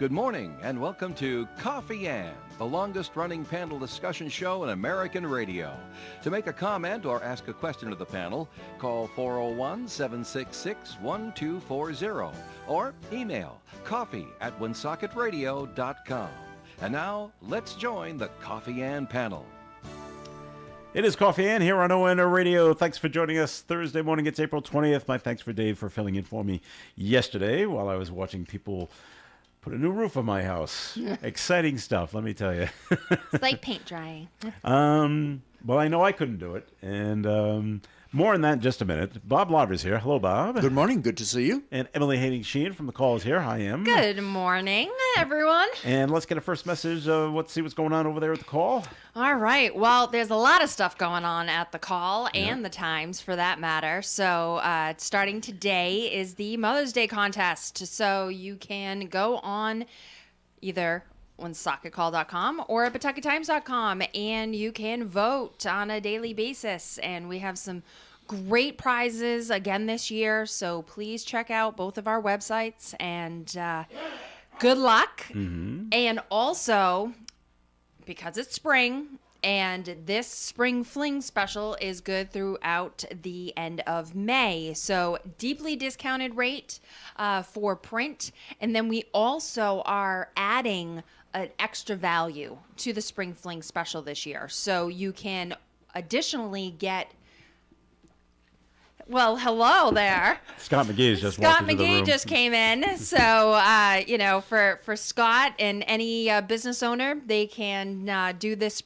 Good morning and welcome to Coffee Ann, the longest running panel discussion show in American radio. To make a comment or ask a question to the panel, call 401-766-1240 or email coffee@woonsocketradio.com. And now, let's join the Coffee Ann panel. It is Coffee Ann here on ONO Radio. Thanks for joining us Thursday morning. It's April 20th. My thanks for Dave for filling in for me yesterday while I was watching people put a new roof on my house. Exciting stuff, let me tell you. It's like paint drying. Well, I know I couldn't do it. And more on that in just a minute. Bob Lauder's here. Hello, Bob. Good morning. Good to see you. And Emily Hayden-Sheen from The Call is here. Hi, Em. Good morning, everyone. And let's get a first message. Let's see what's going on over there at The Call. All right. Well, there's a lot of stuff going on at the Call and the Times, for that matter. So starting today is the Mother's Day contest. So you can go on either woonsocketcall.com or at pawtuckettimes.com, and you can vote on a daily basis. And we have some great prizes again this year. So please check out both of our websites, and good luck. Mm-hmm. And also, because it's spring, and this spring fling special is good throughout the end of May. So deeply discounted rate for print. And then we also are adding an extra value to the spring fling special this year. So you can additionally get, well, hello there. Scott McGee is just Scott walking into the McGee room. just came in. So, for Scott and any business owner, they can do this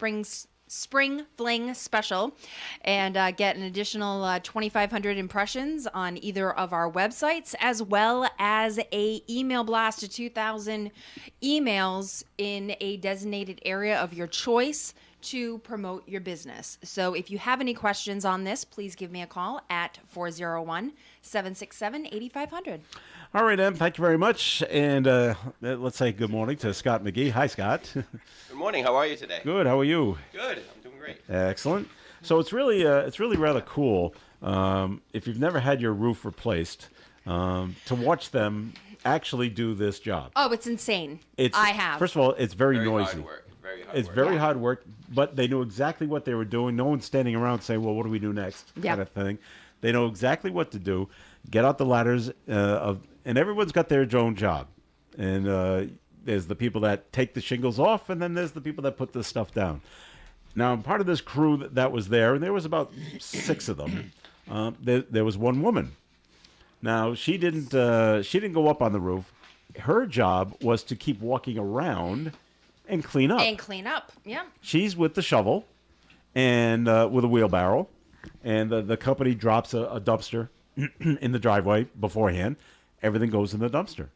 spring fling special and get an additional 2,500 impressions on either of our websites, as well as a email blast to 2,000 emails in a designated area of your choice to promote your business. So if you have any questions on this, please give me a call at 401-767-8500. All right, Em, thank you very much. And let's say good morning to Scott McGee. Hi, Scott. Good morning. How are you today? Good. How are you? Good. I'm doing great. Excellent. So it's really rather cool if you've never had your roof replaced to watch them actually do this job. Oh, it's insane. I have. First of all, it's very noisy. Hard work. Very hard It's work. very hard work, but they knew exactly what they were doing. No one's standing around saying, well, what do we do next? Yeah. Kind of thing. They know exactly what to do. Get out the ladders, and everyone's got their own job. And there's the people that take the shingles off, and then there's the people that put this stuff down. Now, I'm part of this crew that was there, and there was about 6 of them. There was one woman. Now, she didn't go up on the roof. Her job was to keep walking around and clean up. Yeah. She's with the shovel and with a wheelbarrow, and the company drops a dumpster in the driveway beforehand. Everything goes in the dumpster.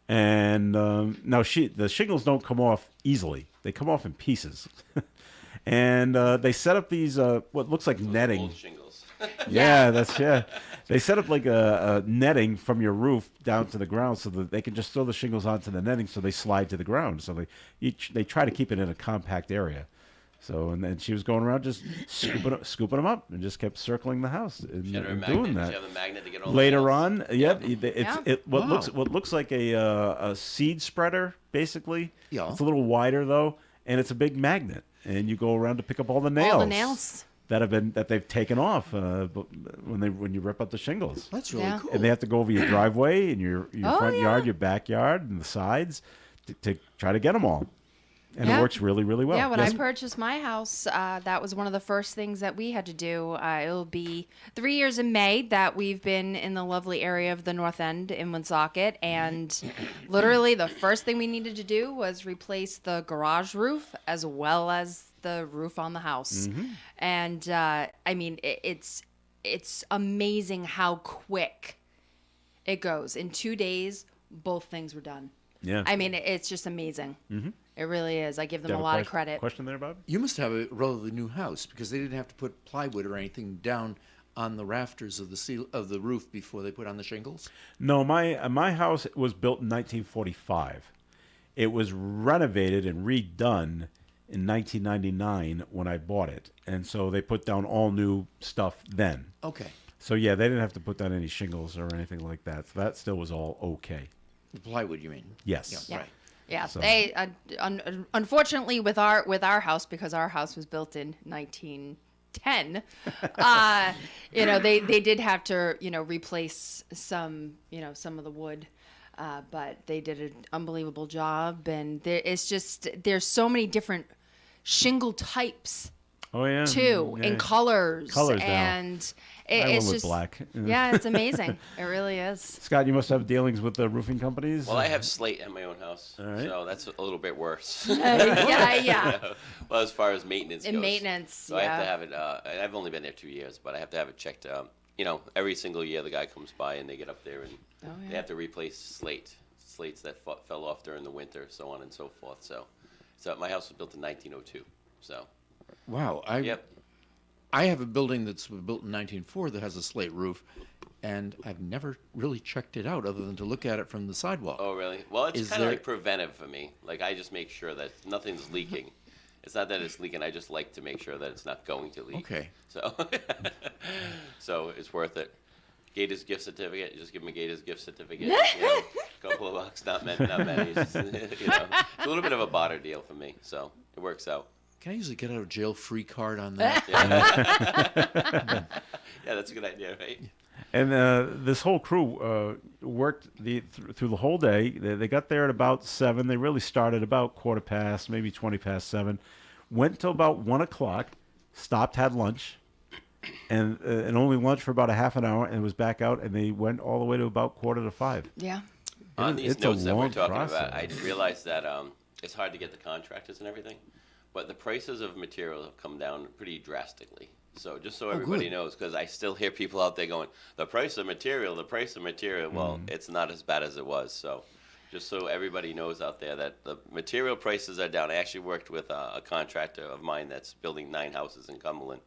And now the shingles don't come off easily. They come off in pieces. And they set up these what looks like netting. Old shingles. Yeah. They set up like a netting from your roof down to the ground so that they can just throw the shingles onto the netting so they slide to the ground. So they try to keep it in a compact area. So, and then she was going around just scooping them up and just kept circling the house and doing that. She have a magnet to get all Later the on, Yeah. what looks like a seed spreader basically. Yeah. It's a little wider though, and it's a big magnet. And you go around to pick up all the nails. All the nails. that they've taken off when you rip up the shingles. That's really Yeah. cool. And they have to go over your driveway and your front yeah. yard, your backyard, and the sides to try to get them all. And Yeah. it works really, really well. Yeah, when Yes? I purchased my house, that was one of the first things that we had to do. It'll be 3 years in May that we've been in the lovely area of the North End in Woonsocket, and literally the first thing we needed to do was replace the garage roof as well as the roof on the house. Mm-hmm. And I mean, it's amazing how quick it goes. In 2 days, both things were done. Yeah. I mean, it's just amazing. Mm-hmm. It really is. I give them Do you a have lot of credit. Question there, Bob? You must have a relatively new house because they didn't have to put plywood or anything down on the rafters of the roof before they put on the shingles. No, my house was built in 1945. It was renovated and redone in 1999 when I bought it, and so they put down all new stuff then. Okay. So yeah, they didn't have to put down any shingles or anything like that. So that still was all okay. The plywood, you mean? Yes. Yeah, Yeah. right. Yeah, So- they unfortunately with our house, because our house was built in 1910, they did have to replace some of the wood, but they did an unbelievable job, and there's so many different shingle types Oh yeah. too, Yeah. in colors, Colors now. and I went it's with just black. Yeah, it's amazing. It really is. Scott, you must have dealings with the roofing companies. Well, I have slate at my own house, All right. so that's a little bit worse. Yeah. Well, as far as maintenance And goes. maintenance, So I have to yeah. have it. I've only been there 2 years, but I have to have it checked. Every single year the guy comes by and they get up there and they have to replace slates that fell off during the winter, so on and so forth. So my house was built in 1902. So Wow. yep. I have a building that's built in 1904 that has a slate roof, and I've never really checked it out other than to look at it from the sidewalk. Oh, really? Well, it's Is kind of there- like preventive for me. Like, I just make sure that nothing's leaking. It's not that it's leaking. I just like to make sure that it's not going to leak. Okay. So, so it's worth it. Gators gift certificate. Just give them a Gators gift certificate. Couple of bucks, not many. It's, it's a little bit of a barter deal for me. So it works out. Can I use a get out of jail free card on that? Yeah, that's a good idea, right? And this whole crew worked through the whole day. They got there at about 7. They really started about 7:15, maybe 7:20. Went till about 1 o'clock. Stopped, had lunch, and only lunch for about a half an hour, and was back out. And they went all the way to about 4:45. Yeah. On these it's a notes that we're long talking process. about, I realized that it's hard to get the contractors and everything, but the prices of material have come down pretty drastically. So just so everybody good. knows, because I still hear people out there going, the price of material. Well, it's not as bad as it was. So just so everybody knows out there that the material prices are down. I actually worked with a contractor of mine that's building 9 houses in Cumberland.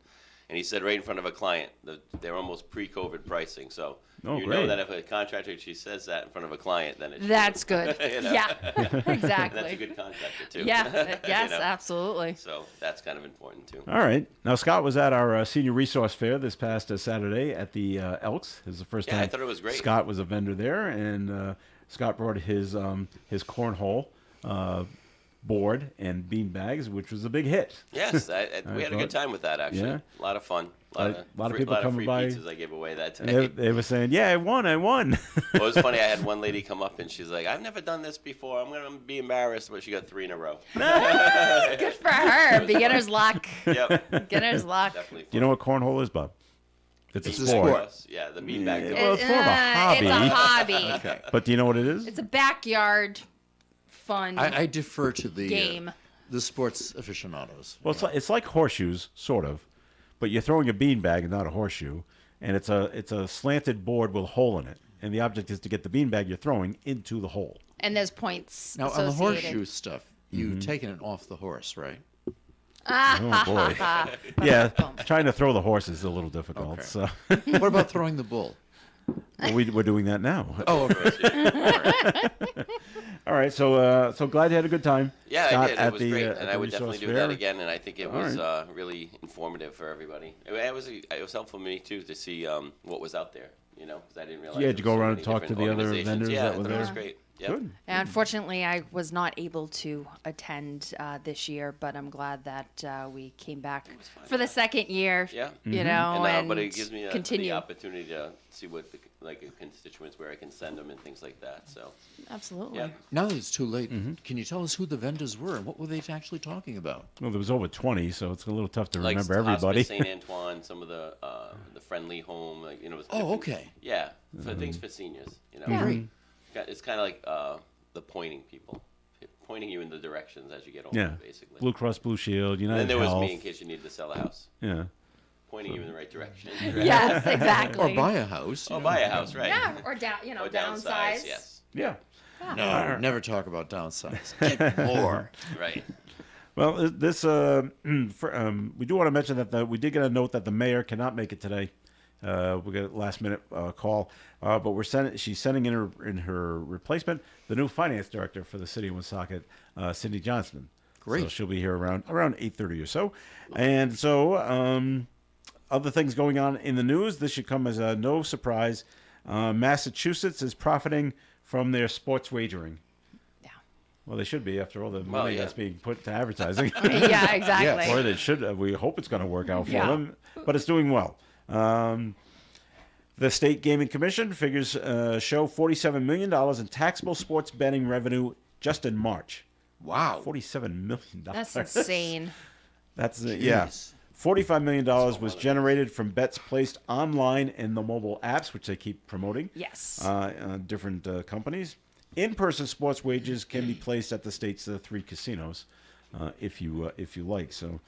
And he said right in front of a client that they're almost pre-COVID pricing. So Oh, you great. know that if a contractor she says that in front of a client, then it's That's good. You know? Yeah. And Exactly. that's a good contractor too. Yeah. Yes, You know? absolutely. So that's kind of important too. All right. Now, Scott was at our senior resource fair this past Saturday at the Elks. It was the first Yeah, I time thought it was great. Scott was a vendor there, and Scott brought his cornhole board and bean bags, which was a big hit. Yes, we had a thought- good time with that actually. Yeah. A lot of fun. A lot of people coming free by. pizzas I gave away that And day. they were saying, "Yeah, I won." Well, it was funny. I had one lady come up and she's like, "I've never done this before. I'm gonna be embarrassed," but she got 3 in a row. Good for her. Beginner's luck. Yep, Beginner's luck. definitely. Fun. Do you know what cornhole is, Bob? It's a It's a sport. sport. Yeah, the beanbag. Yeah, well, it's more of a hobby. It's a hobby. Okay. But do you know what it is? It's a backyard fun I defer to the game. The sports aficionados. Well, it's like horseshoes, sort of, but you're throwing a beanbag and not a horseshoe, and it's a slanted board with a hole in it, and the object is to get the beanbag you're throwing into the hole. And there's points Now on the associated. horseshoe stuff, you've taken it off the horse, right? Oh boy, yeah, trying to throw the horse is a little difficult. Okay. So What about throwing the bull? we're doing that now. Oh, okay. All right, so glad you had a good time. Yeah, Scott, I did. at It was the, great, at and the I would definitely resource do that fair. again. And I think it All was right. really informative for everybody. It was helpful for me too to see what was out there. You know, because I didn't realize. Yeah, there did you was go so around many and talk to different the other organizations. vendors Yeah, that I were thought it was there? great. Yep. Good. And unfortunately, I was not able to attend this year, but I'm glad that we came back for the second year. Yeah. You know, and But it gives me the continue. opportunity to see what constituents where I can send them and things like that. So Absolutely. yeah. Now that it's too late, can you tell us who the vendors were and what were they actually talking about? Well, there was over 20, so it's a little tough to Like remember everybody. St. Antoine, some of the friendly home, it was Oh, different- okay. Yeah, for things for seniors, Yeah. Great. It's kind of like the pointing people, pointing you in the directions as you get older, Yeah, basically. Blue Cross Blue Shield, and United then there was Health. me in case you needed to sell a house, Yeah. pointing you in the right direction. Yes, exactly. Or buy a house. Oh, buy a house, right? Yeah, or Or downsize. yes. Yeah. No, never talk about downsize. Get more. Right. Well, this we do want to mention that we did get a note that the mayor cannot make it today. We got a last minute call, but she's sending in her replacement, the new finance director for the city of Woonsocket, Cindy Johnston. Great. So she'll be here around 8:30 or so, and so other things going on in the news. This should come as no surprise. Massachusetts is profiting from their sports wagering. Yeah. Well, they should be after all the money yeah. that's being put to advertising. Yeah, exactly. Or they should. We hope it's going to work out for Yeah. them, but it's doing well. The State Gaming Commission figures show $47 million in taxable sports betting revenue just in March. Wow. $47 million. That's insane. That's yeah. Jeez. $45 million was generated from bets placed online in the mobile apps, which they keep promoting. Yes. On different companies. In-person sports wagers can be placed at the state's 3 casinos, if you like. So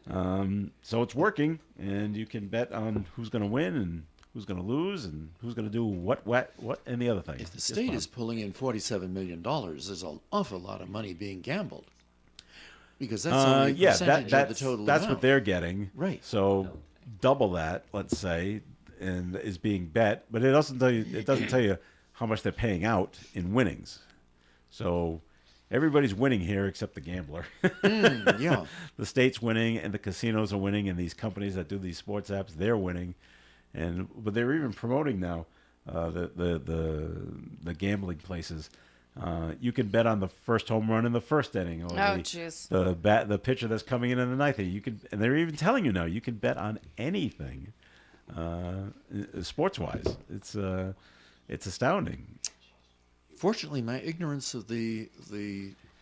it's working, and you can bet on who's going to win and who's going to lose and who's going to do what, and the other thing. If the state is pulling in $47 million, there's an awful lot of money being gambled. Because that's only a percentage of the total that's amount. what they're getting. Right. So double that, let's say, and is being bet, but it doesn't tell you how much they're paying out in winnings. So everybody's winning here except the gambler. Yeah. The state's winning, and the casinos are winning, and these companies that do these sports apps, they're winning, but they're even promoting now the gambling places. You can bet on the first home run in the first inning, or jeez. the pitcher that's coming in the ninth inning. And they're even telling you now you can bet on anything, sports wise. It's astounding. Fortunately, my ignorance of the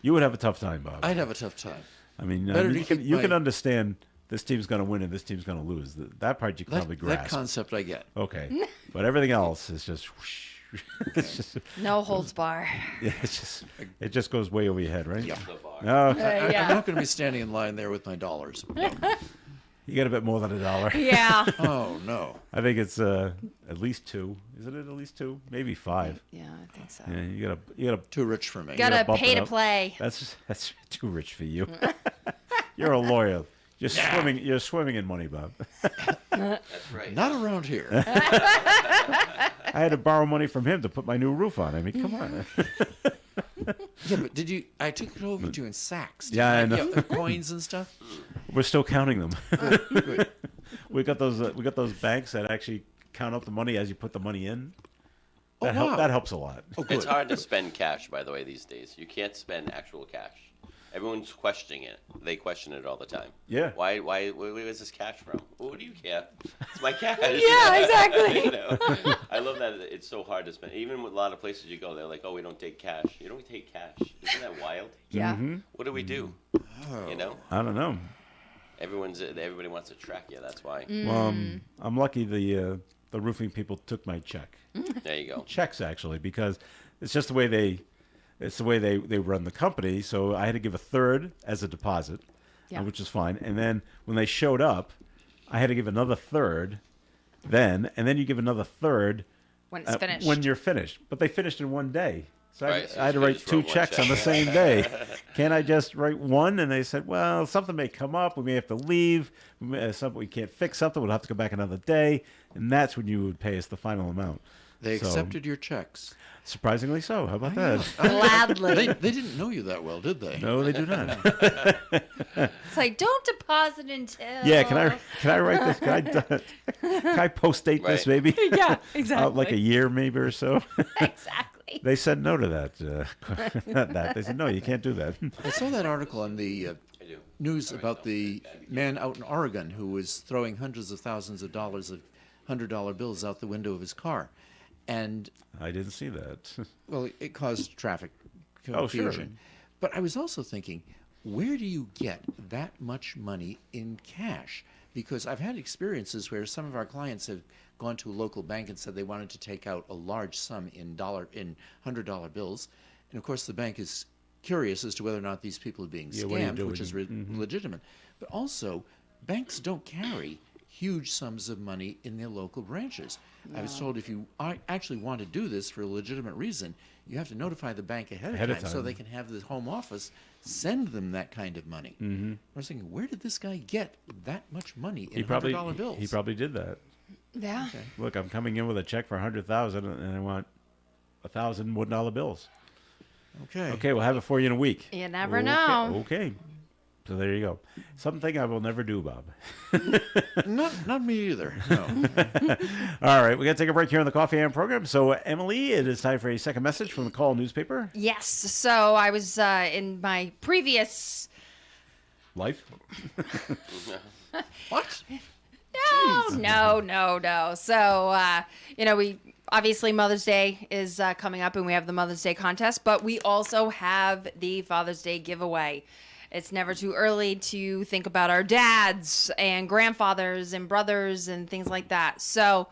You would have a tough time, Bob. I'd have a tough time. I mean, Better to you can keep you can my- understand this team's going to win and this team's going to lose. That part you can probably That grasp. concept I get. Okay, but everything else is just. Whoosh. It's just, No holds bar. it just goes way over your head, right? Yeah. The bar. Oh, I'm Yeah. not going to be standing in line there with my dollars. you get a bit more than $1. Yeah. Oh, no. I think it's at least 2. Isn't it at least 2? Maybe 5. Yeah, I think so. Yeah, you gotta. Too rich for me. Gotta bump pay it to up. play. That's too rich for you. You're a lawyer. You're swimming. You're swimming in money, Bob. That's right. Not around here. I had to borrow money from him to put my new roof on. I mean, come on. Yeah, but did you? I took it over to you in sacks. Yeah, I know. The coins and stuff. We're still counting them. Good. We got those banks that actually count up the money as you put the money in. Oh, wow. That helps a lot. Oh, good. It's hard to spend cash, by the way, these days. You can't spend actual cash. Everyone's questioning it. They question it all the time. Yeah. Where is this cash from? Well, what do you care? It's my cash. Yeah, exactly. You know? I love that it's so hard to spend. Even with a lot of places you go, they're like, oh, we don't take cash. You don't take cash. Isn't that wild? Yeah. What do we do? You know? I don't know. Everybody wants to track you. That's why. Well, I'm lucky the roofing people took my check. There you go. Checks actually, because it's just the way they run the company. So I had to give a third as a deposit, Yeah. which is fine. And then when they showed up, I had to give another third, and then you give another third When it's finished. when you're finished. But they finished in one day. So Right, so I had to you write just 2 wrote one checks on check. the same day. Can't I just write one? And they said, well, something may come up. We may have to leave. We can't fix something. We'll have to go back another day. And that's when you would pay us the final amount. They So, accepted your checks. Surprisingly so. How about that? Gladly. They didn't know you that well, did they? No, they do not. It's like, don't deposit until. Yeah, can I write this? Can I post date this Right. maybe? Yeah, exactly. Like a year maybe or so. Exactly. They said no to that. Not that. They said no, you can't do that. I saw that article on the I do. news about the man out in Oregon who was throwing hundreds of thousands of dollars of $100 bills out the window of his car. And, I didn't see that. well, it caused traffic Oh, sure. confusion. But I was also thinking, where do you get that much money in cash? Because I've had experiences where some of our clients have gone to a local bank and said they wanted to take out a large sum in $100 bills. And of course, the bank is curious as to whether or not these people are being Yeah, what are you scammed, which doing? is legitimate. But also, banks don't carry huge sums of money in their local branches. I was told if you actually want to do this for a legitimate reason, you have to notify the bank ahead of time so they can have the home office send them that kind of money. Mm-hmm. I was thinking, where did this guy get that much money in $100 bills? He probably did that. Yeah. Look, I'm coming in with a check for $100,000, and I want 1,000 $1 bills. Okay. Okay, we'll have it for you in a week. You never Okay, know. Okay. So there you go. Something I will never do, Bob. Not me either. No. All right, we got to take a break here on the Coffee Am program. So, Emily, it is time for a second message from the Call newspaper. Yes. So I was in my previous. Life. What? No. So, we obviously Mother's Day is coming up and we have the Mother's Day contest, but we also have the Father's Day giveaway. It's never too early to think about our dads and grandfathers and brothers and things like that. So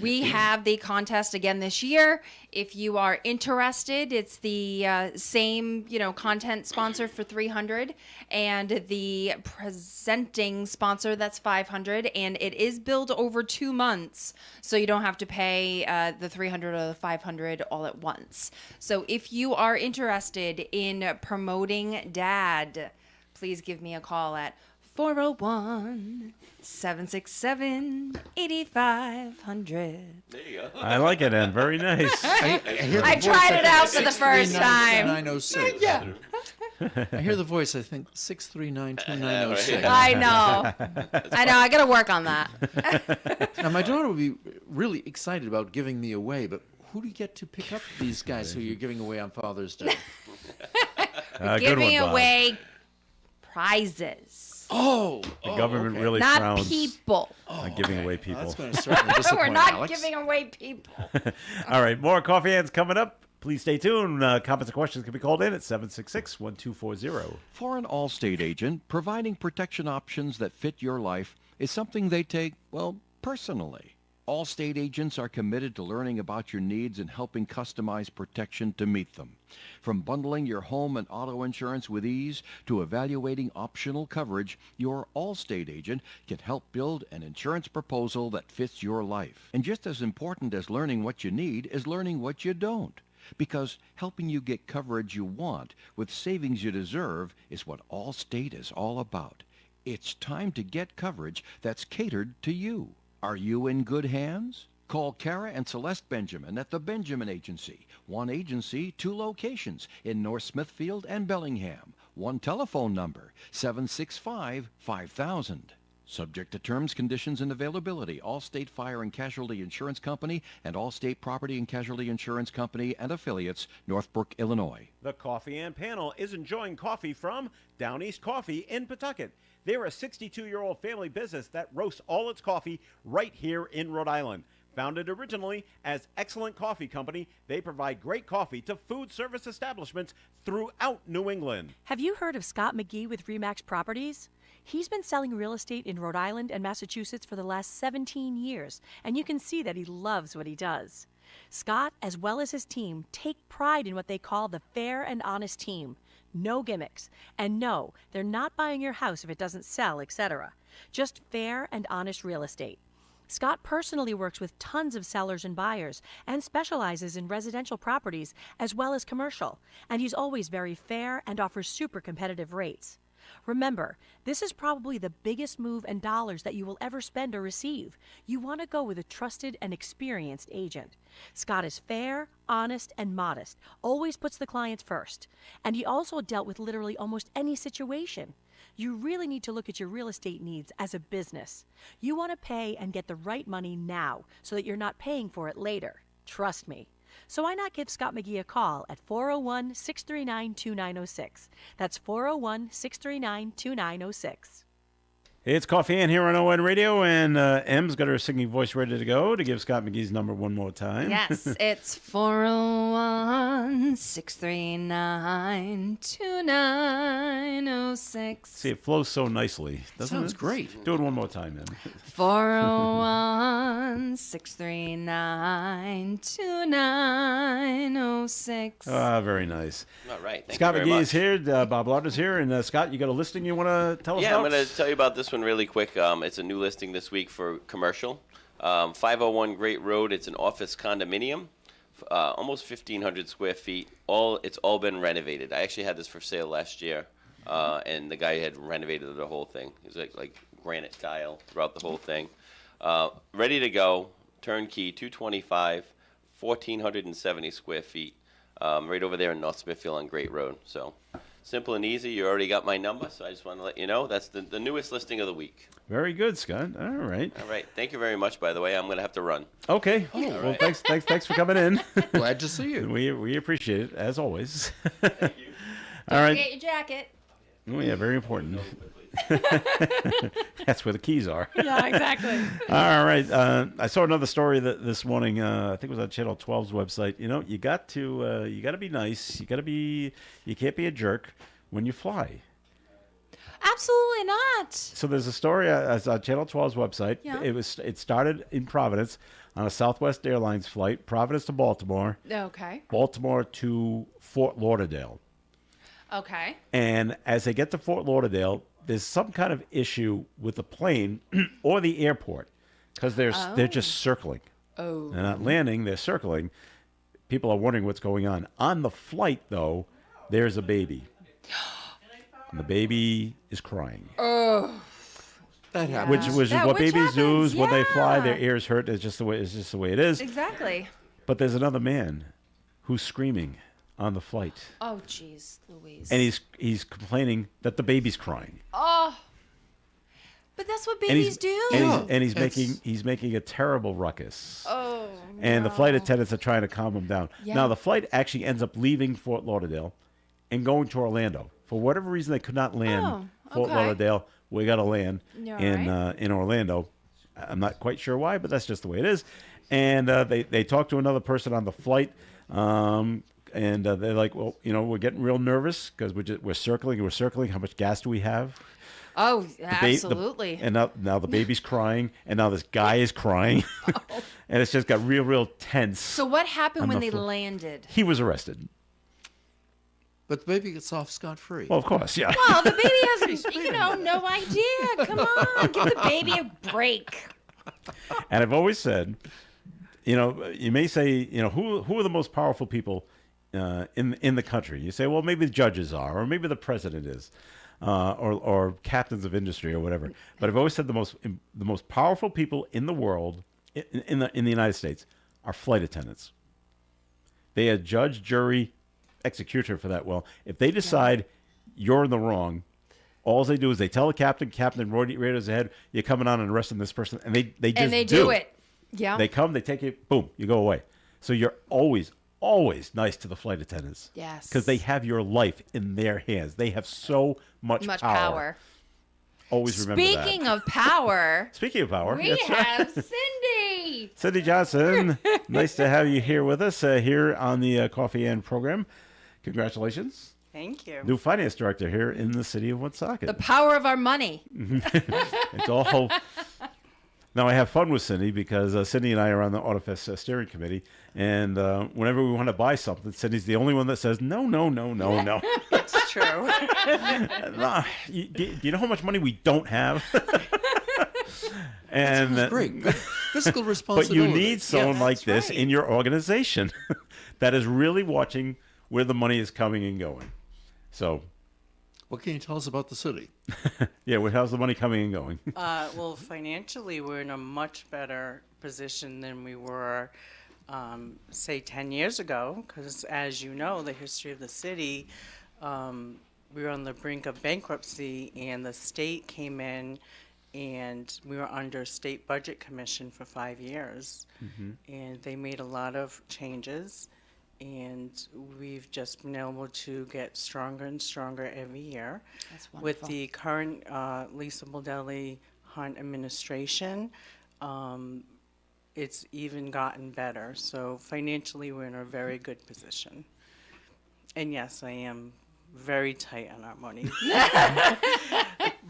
we have the contest again this year. If you are interested, it's the same, content sponsor for $300 and the presenting sponsor that's $500, and it is billed over 2 months, so you don't have to pay the $300 or the $500 all at once. So if you are interested in promoting Dad, please give me a call at 401-767-8500. There you go. I like it, Ann. Very nice. I tried it out for the first time. 906. Yeah. I hear the voice. I think 639-2906. I know. I got to work on that. Now, my daughter would be really excited about giving me away, but who do you get to pick up these guys who you're giving away on Father's Day? Good Giving one, Bob. away prizes. Oh, The government really Not frowns people. on giving away people. that's going to certainly disappoint We're not Alex. giving away people. All right, more Coffee Ants coming up. Please stay tuned. Comments and questions can be called in at 766-1240. For an Allstate agent, providing protection options that fit your life is something they take, personally. Allstate agents are committed to learning about your needs and helping customize protection to meet them. From bundling your home and auto insurance with ease to evaluating optional coverage, your Allstate agent can help build an insurance proposal that fits your life. And just as important as learning what you need is learning what you don't. Because helping you get coverage you want with savings you deserve is what Allstate is all about. It's time to get coverage that's catered to you. Are you in good hands? Call Kara and Celeste Benjamin at the Benjamin Agency. One agency, 2 locations in North Smithfield and Bellingham. One telephone number, 765-5000. Subject to terms, conditions, and availability. Allstate Fire and Casualty Insurance Company and Allstate Property and Casualty Insurance Company and affiliates, Northbrook, Illinois. The Coffee and Panel is enjoying coffee from Down East Coffee in Pawtucket. They're a 62-year-old family business that roasts all its coffee right here in Rhode Island. Founded originally as Excellent Coffee Company, they provide great coffee to food service establishments throughout New England. Have you heard of Scott McGee with Remax Properties? He's been selling real estate in Rhode Island and Massachusetts for the last 17 years, and you can see that he loves what he does. Scott, as well as his team, take pride in what they call the fair and honest team. No gimmicks. And no, they're not buying your house if it doesn't sell, etc. Just fair and honest real estate. Scott personally works with tons of sellers and buyers and specializes in residential properties as well as commercial. And he's always very fair and offers super competitive rates. Remember, this is probably the biggest move in dollars that you will ever spend or receive. You want to go with a trusted and experienced agent. Scott is fair, honest, and modest, always puts the clients first. And he also dealt with literally almost any situation. You really need to look at your real estate needs as a business. You want to pay and get the right money now so that you're not paying for it later. Trust me. So why not give Scott McGee a call at 401-639-2906. That's 401-639-2906. It's Coffee Ann here on ON Radio, and Em's got her singing voice ready to go to give Scott McGee's number one more time. Yes, it's 401-639-2906. See, it flows so nicely, doesn't Sounds it? great. Do it one more time, Em. 401-639-2906. Ah, very nice. All right. Thank Scott you very McGee much. is here, Bob Lauder's here, and Scott, you got a listing you want to tell us Yeah, about? I'm going to tell you about this one really quick. It's a new listing this week for commercial. 501 Great Road. It's an office condominium, almost 1,500 square feet. It's all been renovated. I actually had this for sale last year, and the guy had renovated the whole thing. It was like granite tile throughout the whole thing. Ready to go, turnkey, 225, 1,470 square feet, right over there in North Smithfield on Great Road. So simple and easy. You already got my number, so I just want to let you know that's the newest listing of the week. Very good, Scott. All right. All right. Thank you very much, by the way. I'm going to have to run. Okay. Well, thanks for coming in. Glad to see you. We appreciate it as always. Thank you. All right. Get your jacket. Oh yeah, very important. That's where the keys are. Yeah, exactly. All right. I saw another story this morning. I think it was on Channel 12's website. You know, you got to be nice. You can't be a jerk when you fly. Absolutely not. So there's a story on Channel 12's website. Yeah. It started in Providence on a Southwest Airlines flight, Providence to Baltimore, Okay. Baltimore to Fort Lauderdale. Okay. And as they get to Fort Lauderdale, there's some kind of issue with the plane or the airport because they're just circling. Oh. They're not landing, they're circling. People are wondering what's going on. On the flight, though, there's a baby. And the baby is crying. That happens. Which is That- what which babies do is when they fly, their yeah. ears hurt. It's just the way it is. Exactly. But there's another man who's screaming on the flight. Oh, jeez, Louise. And he's complaining that the baby's crying. Oh. But that's what And babies do. he's It's- making a terrible ruckus. Oh. And the flight attendants are trying to calm him down. Yeah. Now the flight actually ends up leaving Fort Lauderdale and going to Orlando. For whatever reason, they could not land Fort okay. Lauderdale. We got to land You're in Orlando. I'm not quite sure why, but that's just the way it is. And they talked to another person on the flight, and they're like, well, you know, we're getting real nervous because we're circling. How much gas do we have? Oh, The absolutely. and now the baby's crying, and now this guy is crying, and it's just got real tense. So what happened on when the they fl- landed? He was arrested. But the baby gets off scot-free. Well, of course, yeah. Oh, the baby has, no idea. Come on, give the baby a break. And I've always said, you know, you may say, you know, who are the most powerful people in the country? You say, well, maybe the judges are, or maybe the president is, or captains of industry, or whatever. But I've always said the most powerful people in the world, in the United States, are flight attendants. They are judge, jury, executioner for that. Well, if they decide you're in the wrong, all they do is they tell the captain, radio's ahead, you're coming on and arresting this person, and they just And they do it. Yeah. They come, they take you, boom, you go away. So you're always nice to the flight attendants. Yes. Because they have your life in their hands. They have so much power. Always remember that. Speaking of power, Speaking of power, we that's right. have Cindy. Cindy Johnson, nice to have you here with us here on the Coffee and program. Congratulations. Thank you. New finance director here in the city of Woonsocket. The power of our money. It's all. Now I have fun with Cindy because Cindy and I are on the AutoFest steering committee, and whenever we want to buy something, Cindy's the only one that says no. It's true. Nah, do you know how much money we don't have? And That's great. Good fiscal but responsibility. you need someone like that's this right. in your organization that is really watching where the money is coming and going. So, What can you tell us about the city? yeah, how's the money coming and going? Well, financially, we're in a much better position than we were, say, 10 years ago. Because, as you know, the history of the city, we were on the brink of bankruptcy, and the state came in, and we were under state budget commission for 5 years. And they made a lot of changes. And we've just been able to get stronger and stronger every year. That's With wonderful. the current Lisa Baldelli Hunt administration, it's even gotten better. So financially, we're in a very good position. And yes, I am very tight on our money,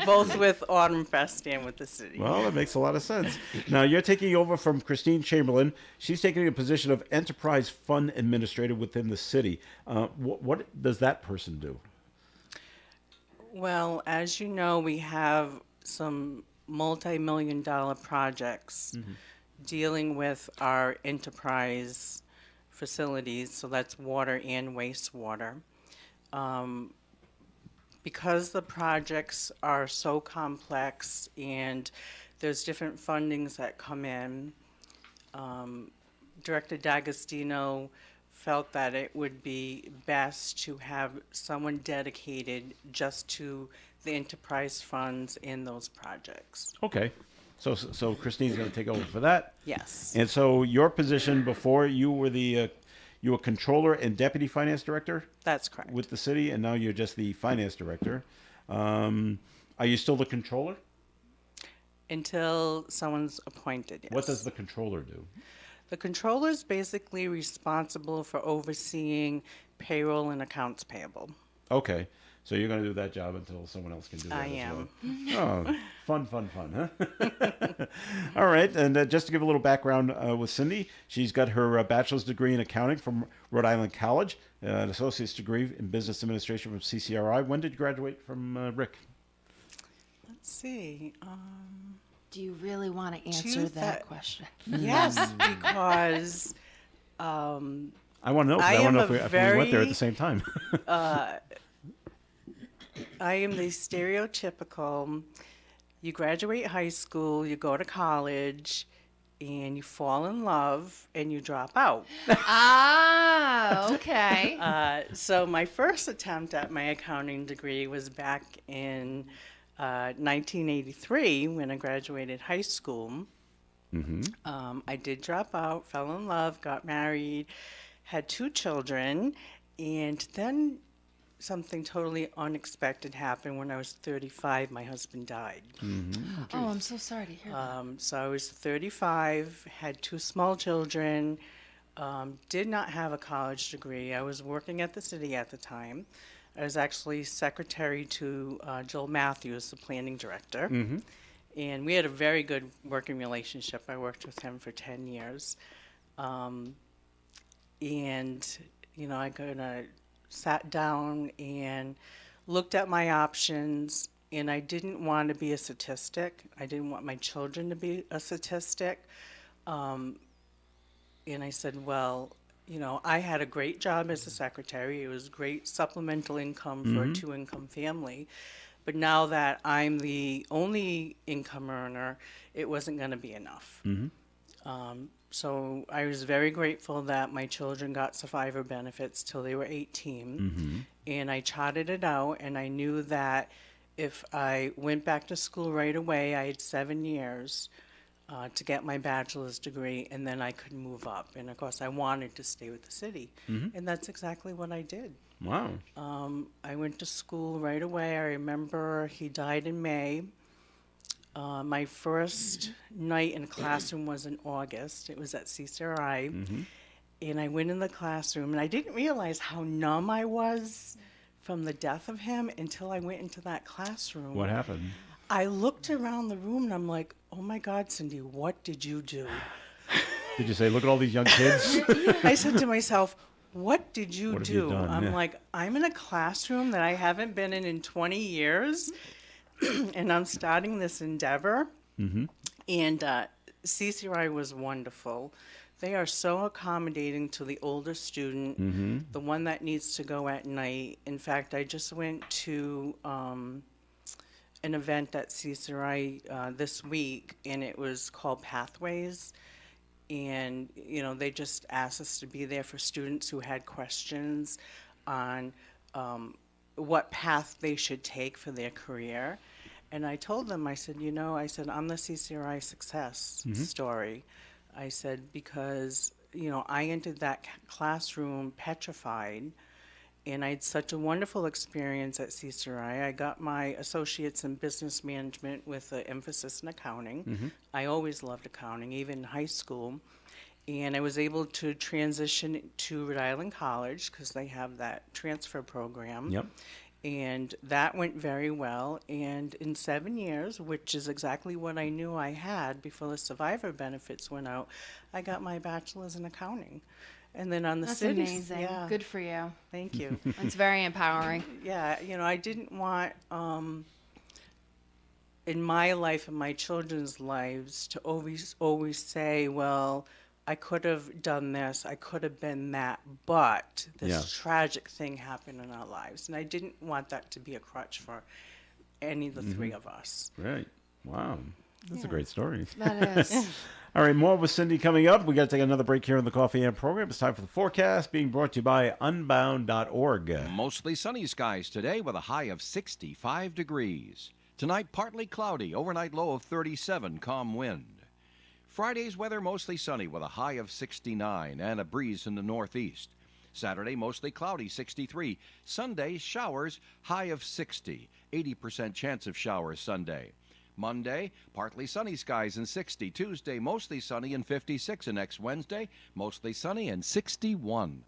both with Autumn Fest and with the city. Well, that makes a lot of sense. Now, you're taking over from Christine Chamberlain. She's taking a position of enterprise fund administrator within the city. What does that person do? Well, as you know, we have some multi-million-dollar projects dealing with our enterprise facilities, so that's water and wastewater. Because the projects are so complex and there's different fundings that come in, Director D'Agostino felt that it would be best to have someone dedicated just to the enterprise funds in those projects. Okay. So Christine's going to take over for that. Yes. And so your position before, you were you were controller and deputy finance director That's correct. with the city, and now you're just the finance director. Are you still the controller? Until someone's appointed, yes. What does the controller do? The controller is basically responsible for overseeing payroll and accounts payable. Okay. So you're going to do that job until someone else can do that I as am. well. Oh, fun, huh? All right. And just to give a little background with Cindy, she's got her bachelor's degree in accounting from Rhode Island College, an associate's degree in business administration from CCRI. When did you graduate from Rick? Let's see. Do you really want to answer Two that that- question? Yes, because I want to know, 'cause I I want am to know a if we went there at very- the same time. I am the stereotypical, you graduate high school, you go to college, and you fall in love, and you drop out. Ah, okay. So my first attempt at my accounting degree was back in 1983 when I graduated high school. I did drop out, fell in love, got married, had 2 children, and then something totally unexpected happened. When I was 35, my husband died. Oh, I'm so sorry to hear that. So I was 35, had 2 small children, did not have a college degree. I was working at the city at the time. I was actually secretary to Joel Matthews, the planning director. And we had a very good working relationship. I worked with him for 10 years. And, you know, I kind of sat down and looked at my options, and I didn't want to be a statistic. I didn't want my children to be a statistic. And I said, well, you know, I had a great job as a secretary. It was great supplemental income for a 2-income family. But now that I'm the only income earner, it wasn't going to be enough. So I was very grateful that my children got survivor benefits till they were 18. And I charted it out, and I knew that if I went back to school right away, I had 7 years to get my bachelor's degree, and then I could move up. And of course, I wanted to stay with the city. And that's exactly what I did. Wow. I went to school right away. I remember he died in May. My first night in a classroom was in August. It was at CCRI. And I went in the classroom, and I didn't realize how numb I was from the death of him until I went into that classroom. What happened? I looked around the room, and I'm like, oh my God, Cindy, what did you do? Did you say, look at all these young kids? I said to myself, what did you What have do? you done? I'm Yeah. like, I'm in a classroom that I haven't been in 20 years, and I'm starting this endeavor. And CCRI was wonderful. They are so accommodating to the older student, the one that needs to go at night. In fact, I just went to an event at CCRI this week, and it was called Pathways. And, you know, they just asked us to be there for students who had questions on what path they should take for their career. And I told them, I said, you know, I said, I'm the CCRI success story. I said, because, you know, I entered that classroom petrified, and I had such a wonderful experience at CCRI. I got my associates in business management with an emphasis in accounting. I always loved accounting, even in high school. And I was able to transition to Rhode Island College because they have that transfer program. Yep. And that went very well. And in 7 years, which is exactly what I knew I had before the survivor benefits went out, I got my bachelor's in accounting. And then on the That's city, amazing. yeah, Good for you. thank you. It's very empowering. Yeah, you know, I didn't want in my life and my children's lives to always say, well, I could have done this, I could have been that, but this Yeah. tragic thing happened in our lives. And I didn't want that to be a crutch for any of the 3 of us. Right. Wow. That's a great story. That is. All right, more with Cindy coming up. We got to take another break here on the Coffee and program. It's time for the forecast, being brought to you by Unbound.org. Mostly sunny skies today with a high of 65 degrees. Tonight, partly cloudy, overnight low of 37, calm wind. Friday's weather mostly sunny with a high of 69 and a breeze in the northeast. Saturday, mostly cloudy, 63. Sunday, showers, high of 60. 80% chance of showers Sunday. Monday, partly sunny skies and 60. Tuesday, mostly sunny and 56. And next Wednesday, mostly sunny and 61.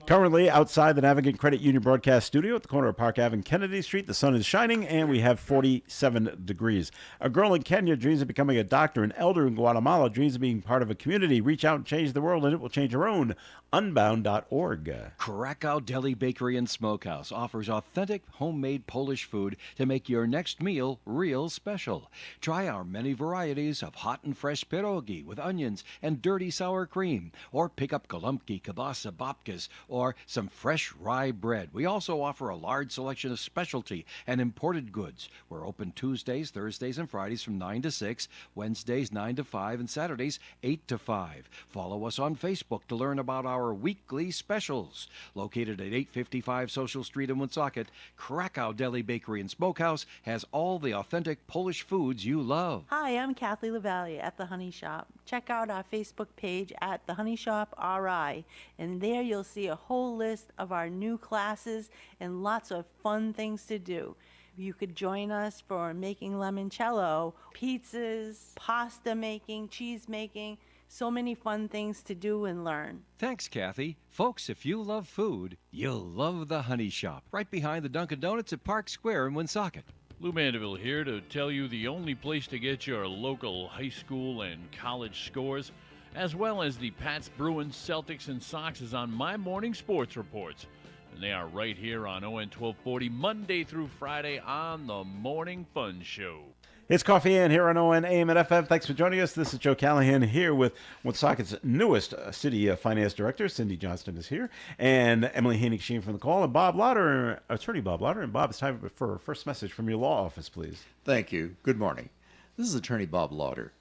Currently outside the Navigant Credit Union broadcast studio at the corner of Park Ave and Kennedy Street, the sun is shining and we have 47 degrees. A girl in Kenya dreams of becoming a doctor. An elder in Guatemala dreams of being part of a community. Reach out and change the world, and it will change your own. Unbound.org. Krakow Deli Bakery and Smokehouse offers authentic homemade Polish food to make your next meal real special. Try our many varieties of hot and fresh pierogi with onions and dirty sour cream, or pick up golubki, kielbasa, babkas, or some fresh rye bread. We also offer a large selection of specialty and imported goods. We're open Tuesdays, Thursdays, and Fridays from 9 to 6, Wednesdays 9 to 5, and Saturdays 8 to 5. Follow us on Facebook to learn about our weekly specials. Located at 855 Social Street in Woonsocket, Krakow Deli Bakery and Smokehouse has all the authentic Polish foods you love. Hi, I'm Kathleen LaValle at The Honey Shop. Check out our Facebook page at The Honey Shop RI, and there you'll see a whole list of our new classes and lots of fun things to do. You could join us for making limoncello, pizzas, pasta making, cheese making, so many fun things to do and learn. Thanks, Kathy. Folks, if you love food, you'll love the Honey Shop, right behind the Dunkin' Donuts at Park Square in Woonsocket. Lou Mandeville here to tell you the only place to get your local high school and college scores, as well as the Pats, Bruins, Celtics, and Sox is on My Morning Sports Reports. And they are right here on ON 1240, Monday through Friday on the Morning Fun Show. It's Coffee In here on ON AM and FM. Thanks for joining us. This is Joe Callahan here with Woonsocket's newest city finance director. Cindy Johnston is here. And Emily Hainig-Sheen from the call. And Bob Lauder, attorney Bob Lauder. And Bob, it's time for our first message from your law office, please. Thank you. Good morning. This is Attorney Bob Lauder.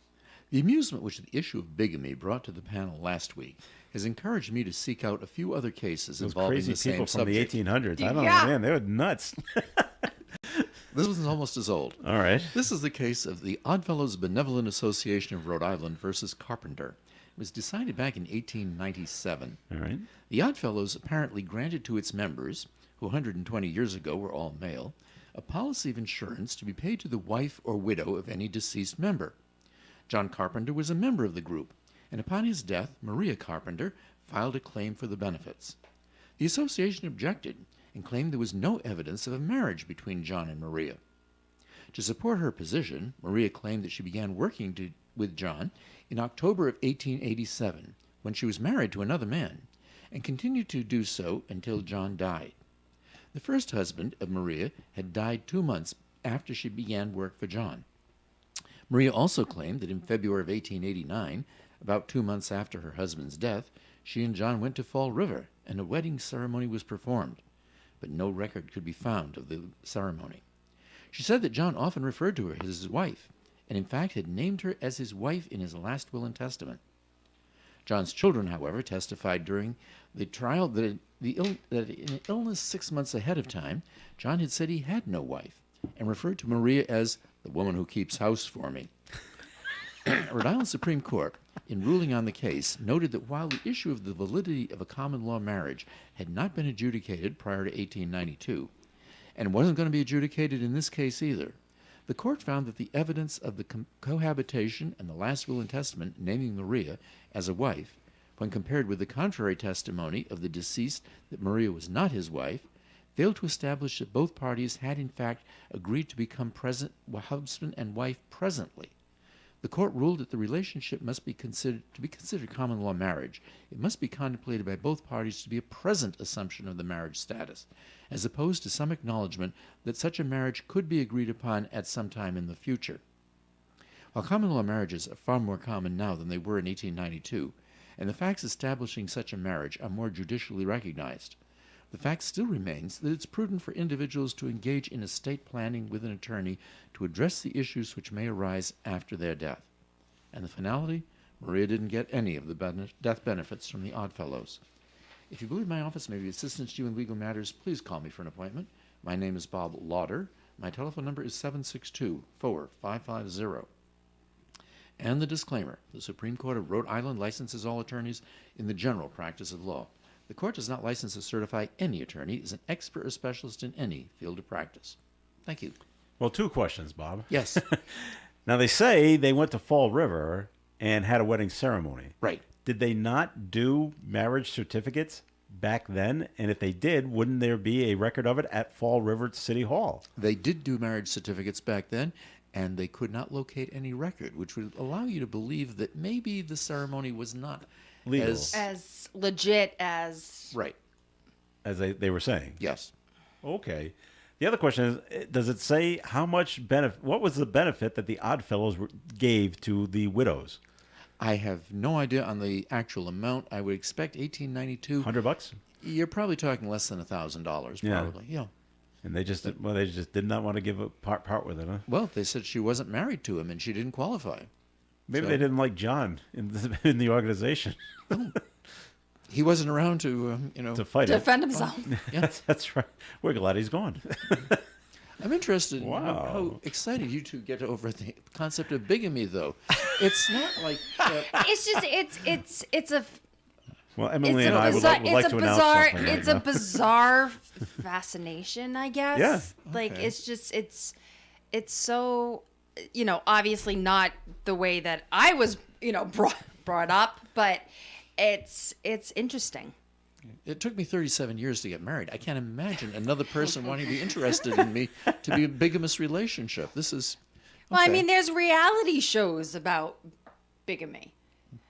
The amusement which the issue of bigamy brought to the panel last week has encouraged me to seek out a few other cases Those involving crazy the same people from subject. the 1800s. I don't Yeah. know, man. They were nuts. This one's almost as old. All right. This is the case of the Oddfellows Benevolent Association of Rhode Island versus Carpenter. It was decided back in 1897. All right. The Oddfellows apparently granted to its members, who 120 years ago were all male, a policy of insurance to be paid to the wife or widow of any deceased member. John Carpenter was a member of the group, and upon his death, Maria Carpenter filed a claim for the benefits. The association objected and claimed there was no evidence of a marriage between John and Maria. To support her position, Maria claimed that she began working with John in October of 1887, when she was married to another man, and continued to do so until John died. The first husband of Maria had died 2 months after she began work for John. Maria also claimed that in February of 1889, about 2 months after her husband's death, she and John went to Fall River, and a wedding ceremony was performed, but no record could be found of the ceremony. She said that John often referred to her as his wife, and in fact had named her as his wife in his last will and testament. John's children, however, testified during the trial that in an illness 6 months ahead of time, John had said he had no wife, and referred to Maria as the woman who keeps house for me. Rhode Island Supreme Court, in ruling on the case, noted that while the issue of the validity of a common law marriage had not been adjudicated prior to 1892, and wasn't going to be adjudicated in this case either, the court found that the evidence of the cohabitation and the last will and testament naming Maria as a wife, when compared with the contrary testimony of the deceased that Maria was not his wife, failed to establish that both parties had in fact agreed to become husband and wife presently. The court ruled that the relationship must be considered common law marriage. It must be contemplated by both parties to be a present assumption of the marriage status, as opposed to some acknowledgement that such a marriage could be agreed upon at some time in the future. While common law marriages are far more common now than they were in 1892, and the facts establishing such a marriage are more judicially recognized, the fact still remains that it's prudent for individuals to engage in estate planning with an attorney to address the issues which may arise after their death. And the finality, Maria didn't get any of the death benefits from the Oddfellows. If you believe my office may be of assistance to you in legal matters, please call me for an appointment. My name is Bob Lauder. My telephone number is 762-4550. And the disclaimer, the Supreme Court of Rhode Island licenses all attorneys in the general practice of law. The court does not license or certify any attorney as an expert or specialist in any field of practice. Thank you. Well, 2 questions, Bob. Yes. Now, they say they went to Fall River and had a wedding ceremony. Right. Did they not do marriage certificates back then? And if they did, wouldn't there be a record of it at Fall River City Hall? They did do marriage certificates back then, and they could not locate any record, which would allow you to believe that maybe the ceremony was not Legal. As legit as Right. As they were saying. Yes. Okay. The other question is, does it say how much benefit? What was the benefit that the Oddfellows gave to the widows? I have no idea on the actual amount. I would expect $1,892. $100? You're probably talking less than $1,000, Yeah. probably. Yeah. And they just did not want to give a part with it, huh? Well, they said she wasn't married to him and she didn't qualify. Maybe So- they didn't like John in the organization He wasn't around to, to fight it. defend himself. That's right. We're glad he's gone. I'm interested in Wow. how excited you two get over the concept of bigamy, though. It's not like It's just it's a Well, it's Emily a and I would bizarre, like it's to a announce bizarre something right it's now. a bizarre fascination, I guess. Yeah. Like Okay. it's just it's so obviously not the way that I was brought up, but it's interesting. it took me 37 years to get married. I can't imagine another person wanting to be interested in me to be a bigamous relationship. This is. Well, I okay. mean, there's reality shows about bigamy.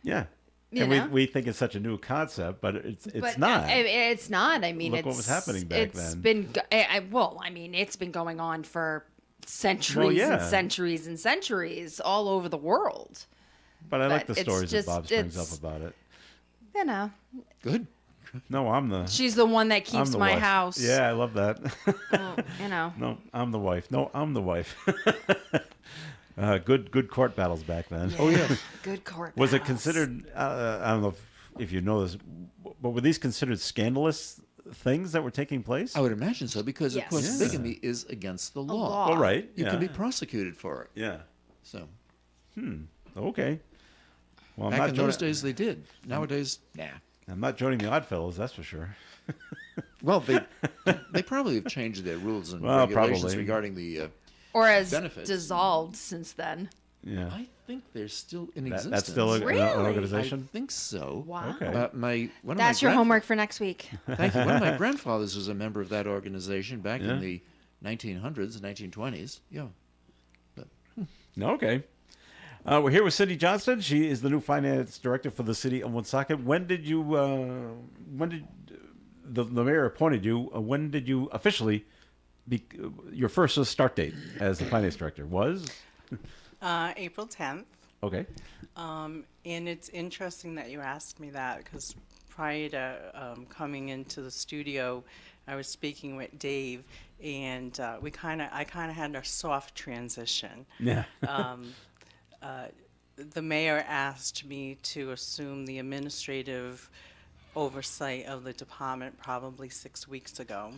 Yeah. You And know? we think it's such a new concept, but it's But not. It's not. I mean, Look what was happening back it's then. been. It's been going on for centuries yeah. and centuries and centuries all over the world. But I like but the it's stories just- that Bob brings it's- up about it. You know, Good. No, I'm the she's the one that I'm keeps the my wife. house. Yeah, I love that. You know. No, I'm the wife. No, I'm the wife. Good court battles back then. Oh, yeah. Good court. Was it battles. considered? I don't know if you know this, but were these considered scandalous things that were taking place? I would imagine so, because, of Yes. course, Yeah. bigamy is against the law. law. All right. You yeah. can be prosecuted for it. Yeah. So Okay. Well, back in those days, they did. Nowadays, nah. I'm not joining the Oddfellows, that's for sure. Well, they probably have changed their rules and Well, regulations probably. regarding the. Or has benefits. dissolved since then? Yeah. I think they're still in existence. That's still an Really? organization. I think so. Wow. Okay. One of That's my your homework for next week. Thank you. One of my grandfathers was a member of that organization back Yeah. in the 1900s, 1920s. Yeah. Okay. We're here with Cindy Johnston. She is the new finance director for the city of Woonsocket. When did the mayor appointed you? When did you officially your first start date as the finance director was? April 10th. Okay. And it's interesting that you asked me that because prior to coming into the studio, I was speaking with Dave, and I kind of had a soft transition. Yeah. The mayor asked me to assume the administrative oversight of the department probably 6 weeks ago,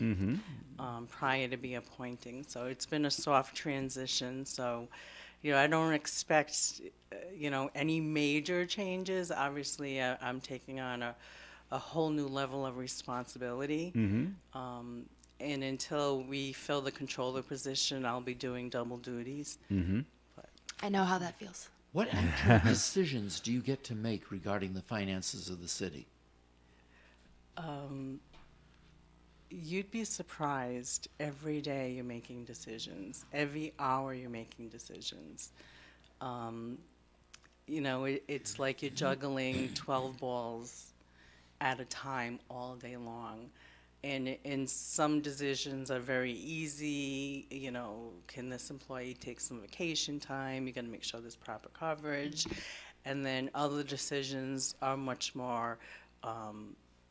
prior to be appointing. So it's been a soft transition. So, I don't expect, any major changes. Obviously, I'm taking on a whole new level of responsibility. And until we fill the controller position, I'll be doing double duties. I know how that feels. What actual decisions do you get to make regarding the finances of the city? You'd be surprised. Every day you're making decisions. Every hour you're making decisions. It's like you're juggling 12 balls at a time all day long. And some decisions are very easy. Can this employee take some vacation time? You got to make sure there's proper coverage. And then other decisions are much more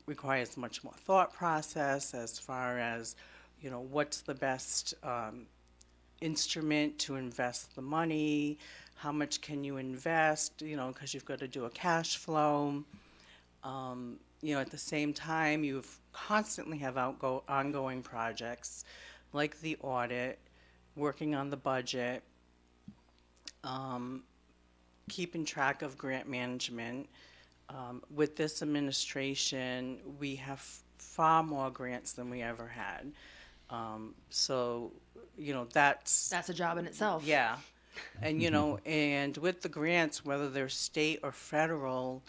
requires much more thought process as far as, what's the best instrument to invest the money, how much can you invest, because you've got to do a cash flow. At the same time, you constantly have ongoing projects like the audit, working on the budget, keeping track of grant management. With this administration, we have far more grants than we ever had. So, that's That's a job in itself. yeah. And, and with the grants, whether they're state or federal,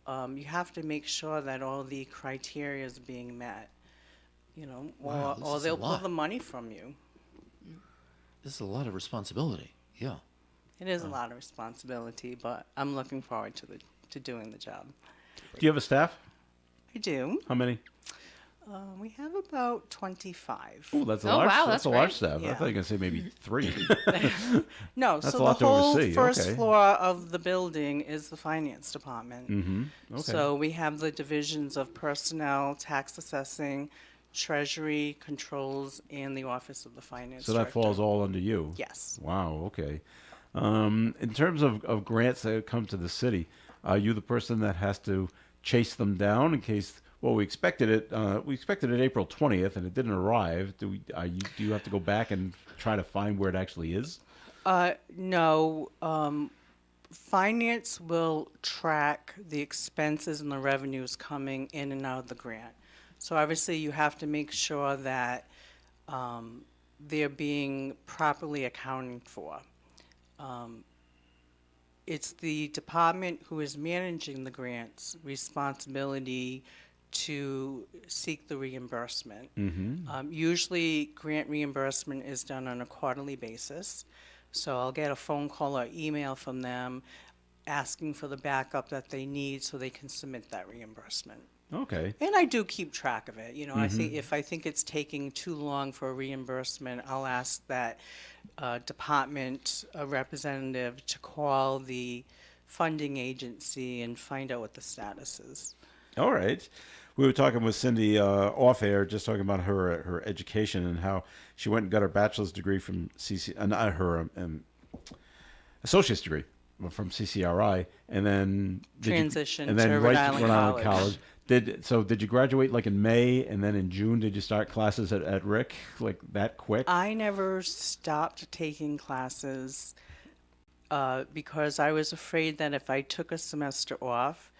you have to make sure that all the criteria is being met, Wow, this or is a they'll pull lot. the money from you. This is a lot of responsibility. Yeah. It is a lot of responsibility, but I'm looking forward to doing the job. Do you have a staff? I do. How many? We have about 25. Oh, that's a Oh, large. wow, that's that's a large great. staff. I Yeah. thought you were gonna say maybe 3. No, That's so a the lot to whole oversee, first okay. floor of the building is the finance department. Mm-hmm. Okay. So we have the divisions of personnel, tax assessing, treasury, controls, and the office of the finance So that director. falls all under you. Yes. Wow. Okay. In terms of grants that come to the city, are you the person that has to chase them down in case? Well, we expected it. We expected it April 20th, and it didn't arrive. Do you have to go back and try to find where it actually is? No, finance will track the expenses and the revenues coming in and out of the grant. So obviously, you have to make sure that they're being properly accounted for. It's the department who is managing the grant's responsibility to seek the reimbursement. Usually, grant reimbursement is done on a quarterly basis. So I'll get a phone call or email from them asking for the backup that they need so they can submit that reimbursement. Okay. And I do keep track of it. I think if I think it's taking too long for a reimbursement, I'll ask that department representative to call the funding agency and find out what the status is. All right. We were talking with Cindy off air, just talking about her education and how she went and got her bachelor's degree from her associate's degree from CCRI, and then Transitioned and then to right Rhode Island Rhode Island College. Did you graduate like in May, and then in June did you start classes at Rick like that quick? I never stopped taking classes because I was afraid that if I took a semester off,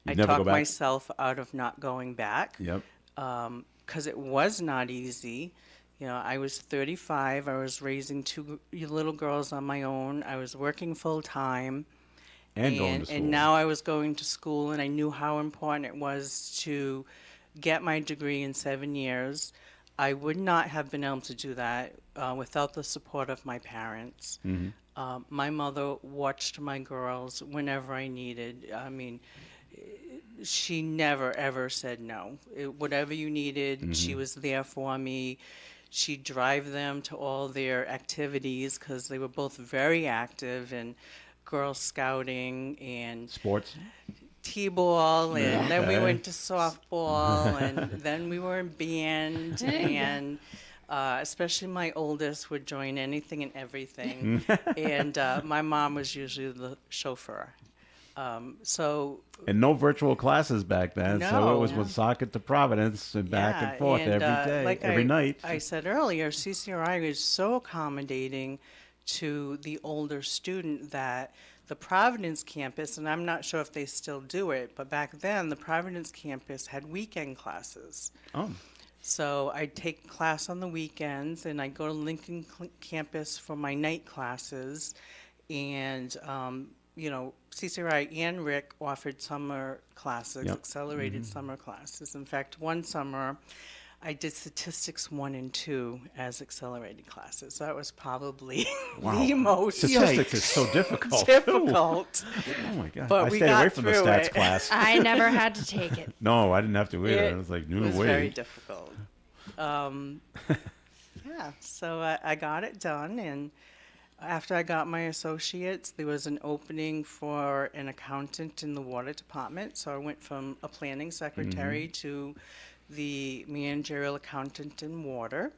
You'd I'd never go talk back? myself out of not going back. Yep. Because it was not easy. I was 35. I was raising 2 little girls on my own. I was working full time. And going to school. And now I was going to school, and I knew how important it was to get my degree in 7 years. I would not have been able to do that without the support of my parents. My mother watched my girls whenever I needed. I mean, she never, ever said no. Whatever you needed, she was there for me. She'd drive them to all their activities because they were both very active in Girl Scouting and Sports. T-ball, and then we Okay. went to softball, and then we were in band, and especially my oldest would join anything and everything, and my mom was usually the chauffeur. So And no virtual classes back then, so it was No. Woonsocket to Providence and back and forth every day, like every night. I said earlier, CCRI is so accommodating to the older student that the Providence campus, and I'm not sure if they still do it, but back then the Providence campus had weekend classes. Oh, So I'd take class on the weekends, and I'd go to Lincoln campus for my night classes. And, CCRI and Rick offered summer classes, Yep. accelerated summer classes. In fact, one summer, I did statistics 1 and 2 as accelerated classes. That was probably the most statistics is so difficult. difficult. Oh my god! But I we stayed away got from the through stats it. class. I never had to take it. No, I didn't have to either. It I was like, no was way. very difficult. Yeah, so I got it done, and After I got my associates, there was an opening for an accountant in the water department. So I went from a planning secretary to the managerial accountant in water.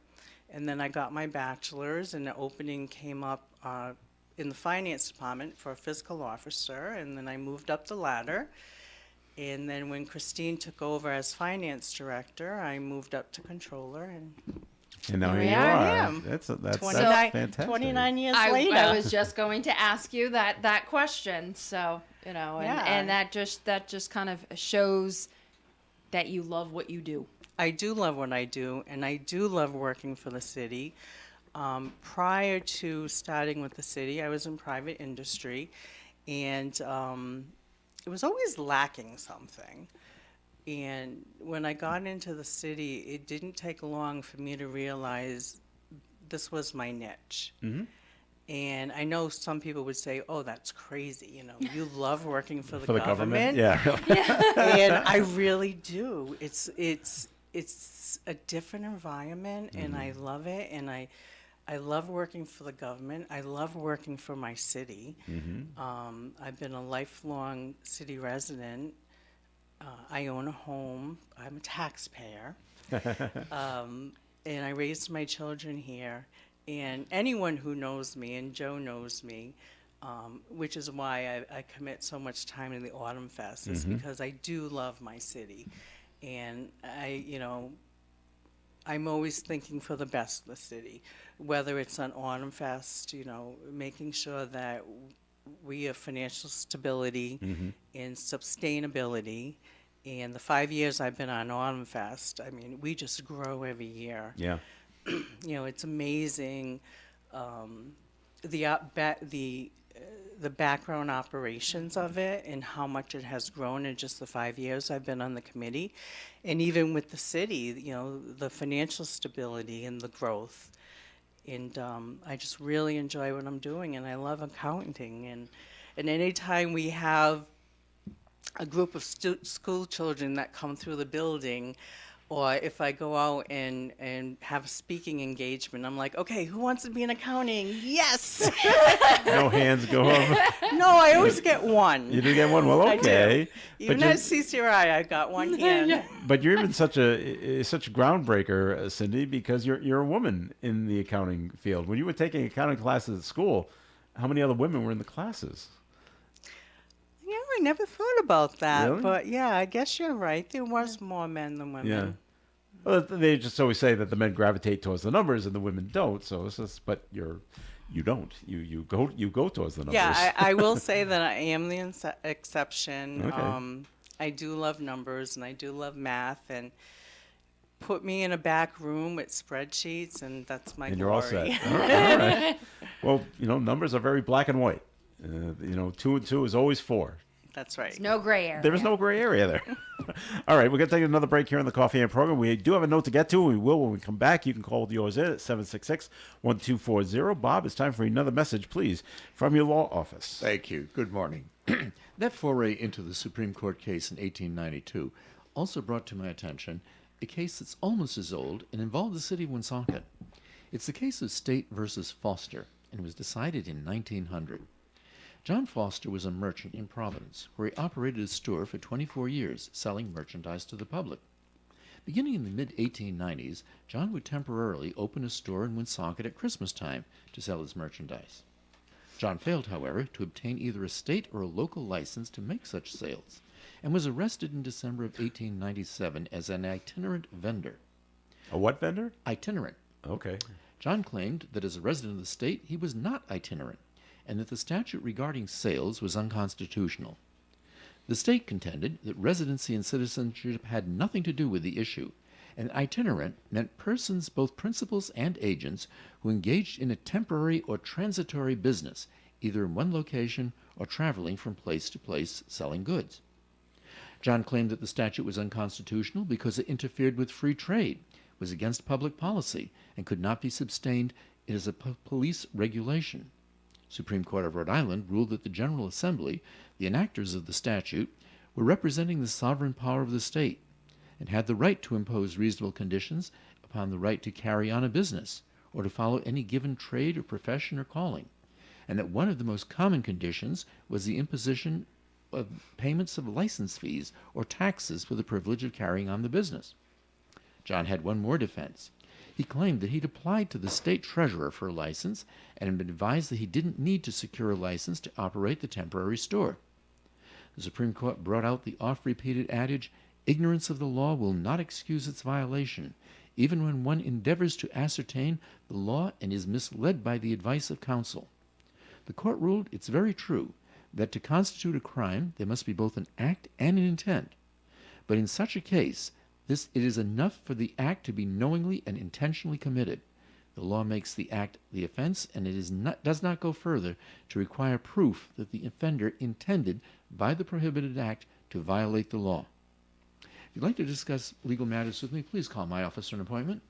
And then I got my bachelor's, and the opening came up in the finance department for a fiscal officer. And then I moved up the ladder. And then when Christine took over as finance director, I moved up to controller. And now Here here you I are. am. That's 29, fantastic. 29 years I later. was just going to ask you that question. So, you know, Yeah. and that just kind of shows that you love what you do. I do love what I do, and I do love working for the city. Prior to starting with the city, I was in private industry, and it was always lacking something. And when I got into the city, it didn't take long for me to realize this was my niche. And I know some people would say, "Oh, that's crazy! You know, you love working for the For the government." government? Yeah. And I really do. It's a different environment, and I love it. And I love working for the government. I love working for my city. I've been a lifelong city resident. I own a home. I'm a taxpayer. And I raised my children here. And anyone who knows me, and Joe knows me, which is why I commit so much time in the Autumn Fest, is because I do love my city. And I'm always thinking for the best of the city, whether it's on Autumn Fest, making sure that we have financial stability and sustainability. And the 5 years I've been on Autumn Fest, I mean, we just grow every year. Yeah. It's amazing, the background operations of it and how much it has grown in just the 5 years I've been on the committee. And even with the city, the financial stability and the growth. And I just really enjoy what I'm doing, and I love accounting. And anytime we have a group of school children that come through the building, or if I go out and have a speaking engagement, I'm like, okay, who wants to be in accounting? Yes! No hands go up. No, I always get one. You do get one? Well, I do. okay. Even But at CCRI, I got one hand. But you're even such a groundbreaker, Cindy, because you're a woman in the accounting field. When you were taking accounting classes at school, how many other women were in the classes? Yeah, I never thought about that. Really? But yeah, I guess you're right. There was more men than women. Yeah. Well, they just always say that the men gravitate towards the numbers and the women don't. So it's just, but you don't. You go towards the numbers. Yeah, I will say that I am the exception. Okay. I do love numbers, and I do love math, and put me in a back room with spreadsheets, and that's my and glory. you're all set. All right. Well, numbers are very black and white. 2 and 2 is always 4. That's right. No gray area. There is no gray area there. All right, we're going to take another break here on the Coffee and program. We do have a note to get to, and we will when we come back. You can call yours in at 766-1240. Bob, it's time for another message, please, from your law office. Thank you. Good morning. That foray into the Supreme Court case in 1892 also brought to my attention a case that's almost as old and involved the city of Woonsocket. It's the case of State versus Foster, and it was decided in 1900. John Foster was a merchant in Providence, where he operated a store for 24 years, selling merchandise to the public. Beginning in the mid-1890s, John would temporarily open a store in Woonsocket at Christmas time to sell his merchandise. John failed, however, to obtain either a state or a local license to make such sales, and was arrested in December of 1897 as an itinerant vendor. A what vendor? Itinerant. Okay. John claimed that as a resident of the state, he was not itinerant, and that the statute regarding sales was unconstitutional. The state contended that residency and citizenship had nothing to do with the issue, and itinerant meant persons, both principals and agents, who engaged in a temporary or transitory business, either in one location or traveling from place to place selling goods. John claimed that the statute was unconstitutional because it interfered with free trade, was against public policy, and could not be sustained as a police regulation. Supreme Court of Rhode Island ruled that the General Assembly, the enactors of the statute, were representing the sovereign power of the state and had the right to impose reasonable conditions upon the right to carry on a business or to follow any given trade or profession or calling, and that one of the most common conditions was the imposition of payments of license fees or taxes for the privilege of carrying on the business. John had one more defense. He claimed that he'd applied to the state treasurer for a license and had been advised that he didn't need to secure a license to operate the temporary store. The Supreme Court brought out the oft-repeated adage, "Ignorance of the law will not excuse its violation, even when one endeavors to ascertain the law and is misled by the advice of counsel." The court ruled it's very true that to constitute a crime there must be both an act and an intent. But in such a case, it is enough for the act to be knowingly and intentionally committed. The law makes the act the offense, and it does not go further to require proof that the offender intended by the prohibited act to violate the law. If you'd like to discuss legal matters with me, please call my office for an appointment.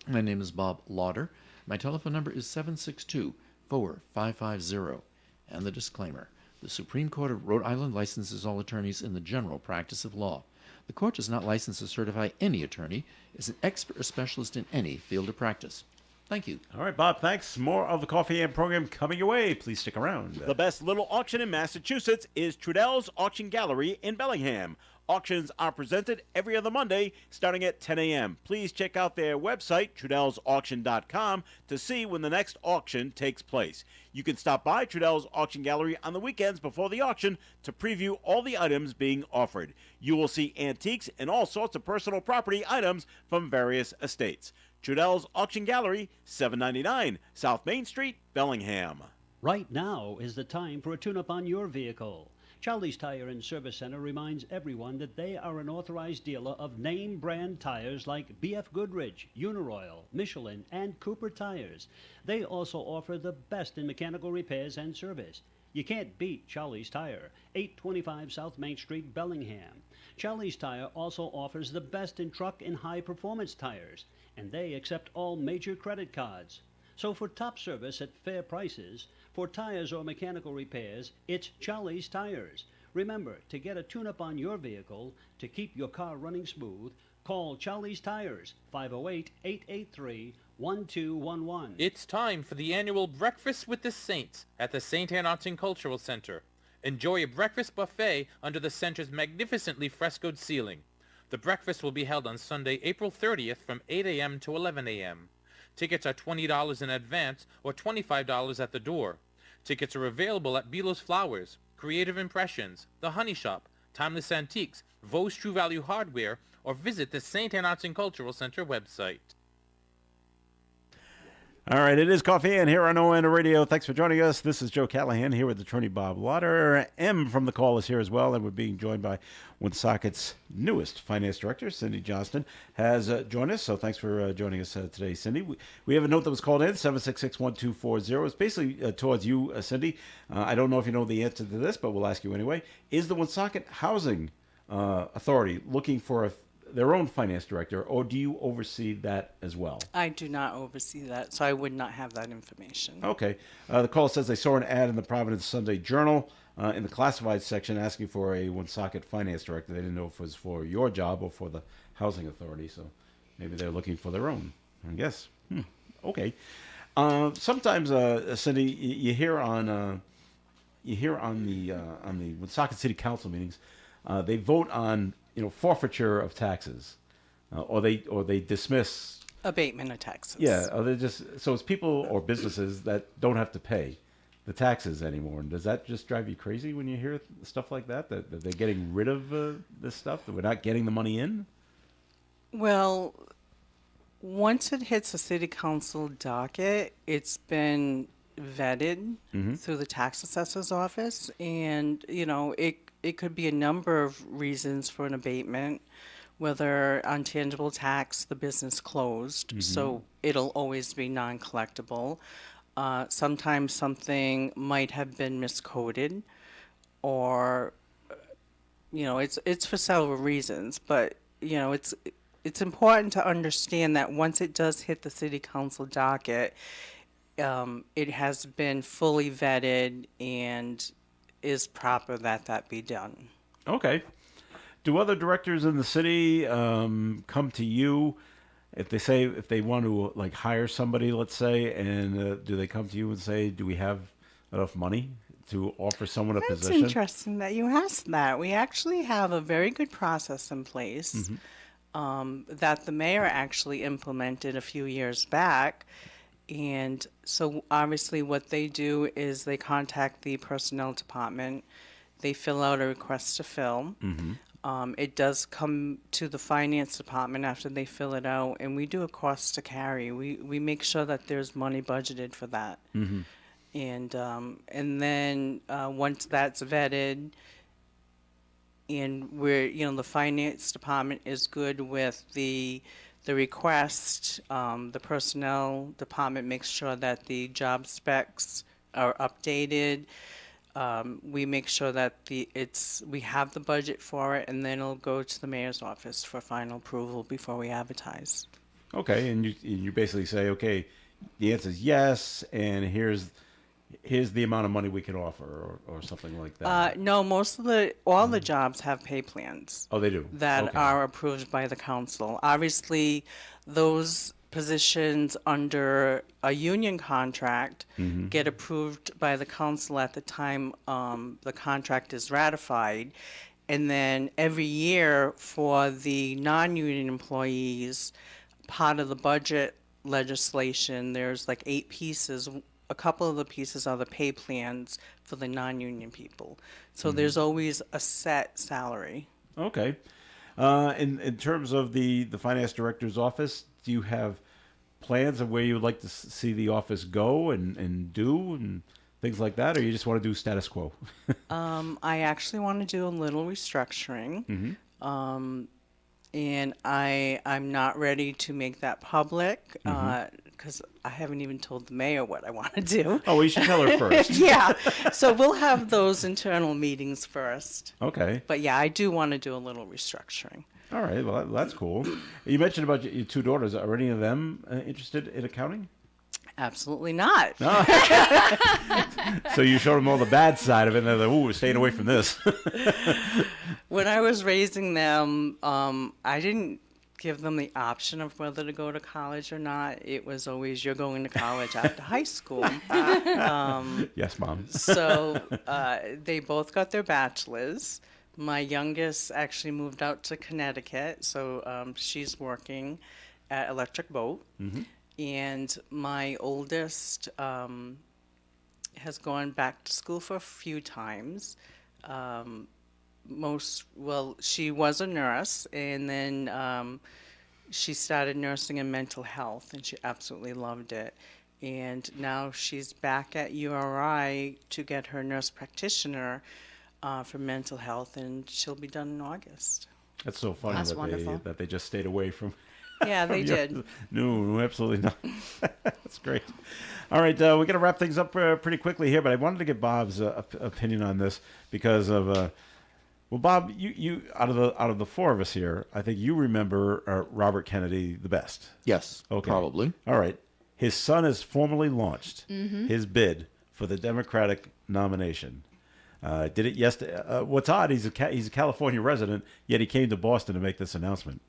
My name is Bob Lauder. My telephone number is 762-4550. And the disclaimer: the Supreme Court of Rhode Island licenses all attorneys in the general practice of law. The court does not license or certify any attorney as an expert or specialist in any field of practice. Thank you. All right, Bob, thanks. More of the Coffee and program coming your way. Please stick around. The best little auction in Massachusetts is Trudell's Auction Gallery in Bellingham. Auctions are presented every other Monday starting at 10 a.m. Please check out their website, trudellsauction.com, to see when the next auction takes place. You can stop by Trudell's Auction Gallery on the weekends before the auction to preview all the items being offered. You will see antiques and all sorts of personal property items from various estates. Trudell's Auction Gallery, 799 South Main Street, Bellingham. Right now is the time for a tune-up on your vehicle. Charlie's Tire and Service Center reminds everyone that they are an authorized dealer of name brand tires like BF Goodrich, Uniroyal, Michelin, and Cooper tires. They also offer the best in mechanical repairs and service. You can't beat Charlie's Tire, 825 South Main Street, Bellingham. Charlie's Tire also offers the best in truck and high-performance tires, and they accept all major credit cards. So for top service at fair prices, for tires or mechanical repairs, it's Charlie's Tires. Remember, to get a tune-up on your vehicle, to keep your car running smooth, call Charlie's Tires, 508-883-1211. It's time for the annual Breakfast with the Saints at the St. Anne Arts and Cultural Center. Enjoy a breakfast buffet under the center's magnificently frescoed ceiling. The breakfast will be held on Sunday, April 30th from 8 a.m. to 11 a.m. Tickets are $20 in advance or $25 at the door. Tickets are available at Belo's Flowers, Creative Impressions, The Honey Shop, Timeless Antiques, Vos True Value Hardware, or visit the St. Anne Arts and Cultural Center website. All right, it is Coffee and here on ON Radio. Thanks for joining us. This is Joe Callahan here with attorney Bob Lauder. M from the call is here as well, and we're being joined by Woonsocket's newest finance director, Cindy Johnston, has joined us. So thanks for joining us today, Cindy. We have a note that was called in, 766-1240. It's basically towards you, Cindy. I don't know if you know the answer to this, but we'll ask you anyway. Is the Woonsocket Housing Authority looking for their own finance director, or do you oversee that as well? I do not oversee that, so I would not have that information. Okay. The call says they saw an ad in the Providence Sunday Journal in the classified section asking for a Woonsocket finance director. They didn't know if it was for your job or for the housing authority, so maybe they're looking for their own, I guess. Okay. Sometimes, Cindy, you hear on the Woonsocket City Council meetings, they vote on forfeiture of taxes, or they dismiss Abatement of taxes. Yeah, or they just so it's people or businesses that don't have to pay the taxes anymore. And does that just drive you crazy when you hear stuff like that they're getting rid of this stuff, that we're not getting the money in? Well, once it hits the city council docket, it's been vetted through the tax assessor's office, and it could be a number of reasons for an abatement, whether on tangible tax, the business closed, so it'll always be non-collectible. Sometimes something might have been miscoded, or, it's for several reasons, but, it's important to understand that once it does hit the city council docket, it has been fully vetted and is proper that be done. Okay. Do other directors in the city come to you if they want to hire somebody, let's say, and do they come to you and say, do we have enough money to offer someone a That's position? interesting that you asked that. We actually have a very good process in place that the mayor actually implemented a few years back. And so obviously what they do is they contact the personnel department. They fill out a request to fill. It does come to the finance department after they fill it out, and we do a cost to carry. We make sure that there's money budgeted for that. And then once that's vetted, and the finance department is good with the request, the personnel department makes sure that the job specs are updated. We make sure that we have the budget for it, and then it'll go to the mayor's office for final approval before we advertise. Okay, and you basically say, okay, the answer is yes, and here's the amount of money we can offer, or something like that. No, all the jobs have pay plans. Oh, they do? That Okay. are approved by the council. Obviously, those positions under a union contract get approved by the council at the time the contract is ratified. And then every year for the non-union employees, part of the budget legislation, there's like 8 pieces. A couple of the pieces are the pay plans for the non-union people. So there's always a set salary. Okay. In terms of the finance director's office, do you have plans of where you would like to see the office go and do and things like that, or you just want to do status quo? I actually want to do a little restructuring. And I'm not ready to make that public because I haven't even told the mayor what I want to do. Oh, well, you should tell her first. Yeah. So we'll have those internal meetings first. Okay. But yeah, I do want to do a little restructuring. All right. Well, that's cool. You mentioned about your 2 daughters. Are any of them interested in accounting? Absolutely not. So you showed them all the bad side of it, and they're like, ooh, we're staying away from this. When I was raising them, I didn't give them the option of whether to go to college or not. It was always, you're going to college after high school. Yes, Mom. So they both got their bachelors. My youngest actually moved out to Connecticut, so she's working at Electric Boat. And my oldest has gone back to school for a few times. She was a nurse, and then she started nursing in mental health, and she absolutely loved it. And now she's back at URI to get her nurse practitioner for mental health, and she'll be done in August. That's so funny That's wonderful. that they just stayed away from. Yeah, they did. No, absolutely not. That's great. All right, we're going to wrap things up pretty quickly here, but I wanted to get Bob's opinion on this because of, well, Bob, you out of the 4 of us here, I think you remember Robert Kennedy the best. Yes, Okay. probably. All right. His son has formally launched his bid for the Democratic nomination. Did it yesterday. What's odd, he's a California resident, yet he came to Boston to make this announcement.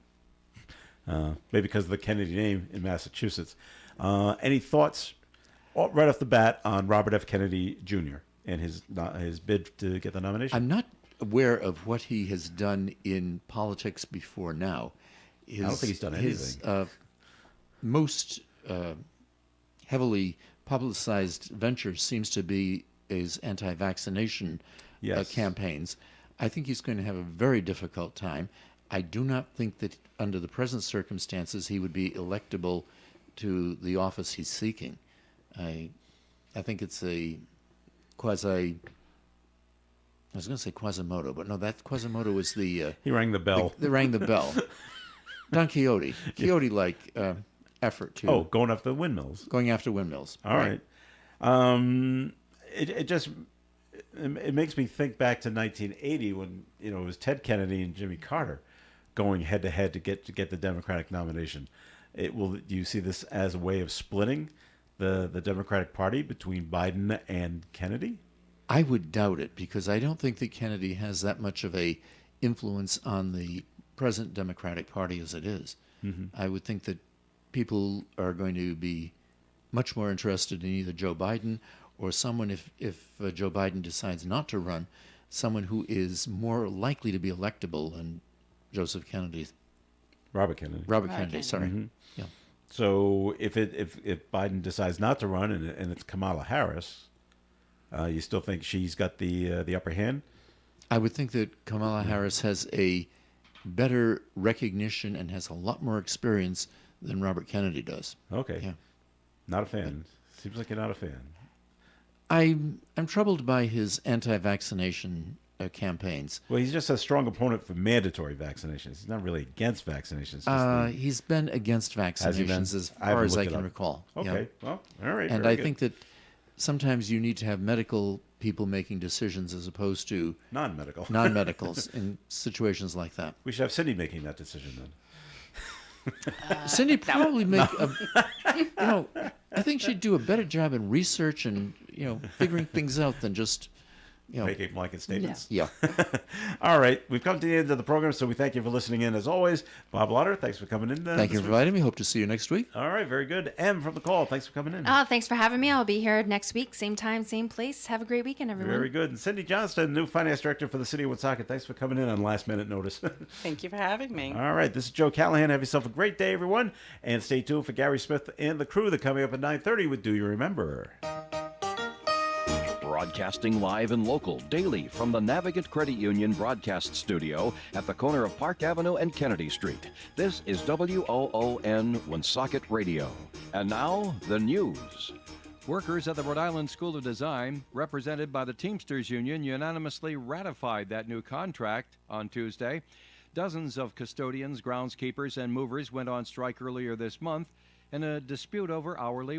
Maybe because of the Kennedy name in Massachusetts. Any thoughts right off the bat on Robert F. Kennedy Jr. and his bid to get the nomination? I'm not aware of what he has done in politics before now. I don't think he's done anything. His most heavily publicized venture seems to be his anti-vaccination campaigns. I think he's going to have a very difficult time. I do not think that under the present circumstances he would be electable to the office he's seeking. I think it's a I was going to say Quasimodo, but no, that Quasimodo is the... he rang the bell. They rang the bell. Don Quixote. Quixote-like effort to... Oh, going after the windmills. Going after windmills. All right. It makes me think back to 1980 when it was Ted Kennedy and Jimmy Carter going head to head to get the Democratic nomination. Do you see this as a way of splitting the Democratic Party between Biden and Kennedy? I would doubt it because I don't think that Kennedy has that much of a influence on the present Democratic Party as it is. I would think that people are going to be much more interested in either Joe Biden or Hillary Clinton. or someone, if Joe Biden decides not to run, someone who is more likely to be electable than Joseph Kennedy. Robert Kennedy. Robert Kennedy, sorry. Yeah. So if Biden decides not to run and it's Kamala Harris, you still think she's got the upper hand? I would think that Kamala Harris has a better recognition and has a lot more experience than Robert Kennedy does. Okay. Yeah. Not a fan. Seems like you're not a fan. I'm troubled by his anti-vaccination campaigns. Well, he's just a strong opponent for mandatory vaccinations. He's not really against vaccinations. Just He's been against Has he been? vaccinations as I haven't far as I looked it can up. recall. Okay. Yeah. Well, all right. And very I good. think that sometimes you need to have medical people making decisions as opposed to non-medical. non-medicals in situations like that. We should have Cindy making that decision then. Cindy probably make I think she'd do a better job in research and figuring things out than just Making blanket statements. Yeah. All right. We've come to the end of the program, so we thank you for listening in as always. Bob Lauder, thanks for coming in. Thank you for inviting me. Hope to see you next week. All right. Very good. M from the call, thanks for coming in. Thanks for having me. I'll be here next week, same time, same place. Have a great weekend, everyone. Very good. And Cindy Johnston, new finance director for the city of Woonsocket. Thanks for coming in on last minute notice. Thank you for having me. All right. This is Joe Callahan. Have yourself a great day, everyone. And stay tuned for Gary Smith and the crew that coming up at 9:30 with Do You Remember? Broadcasting live and local daily from the Navigant Credit Union broadcast studio at the corner of Park Avenue and Kennedy Street. This is WOON Woonsocket Radio. And now, the news. Workers at the Rhode Island School of Design, represented by the Teamsters Union, unanimously ratified that new contract on Tuesday. Dozens of custodians, groundskeepers, and movers went on strike earlier this month in a dispute over hourly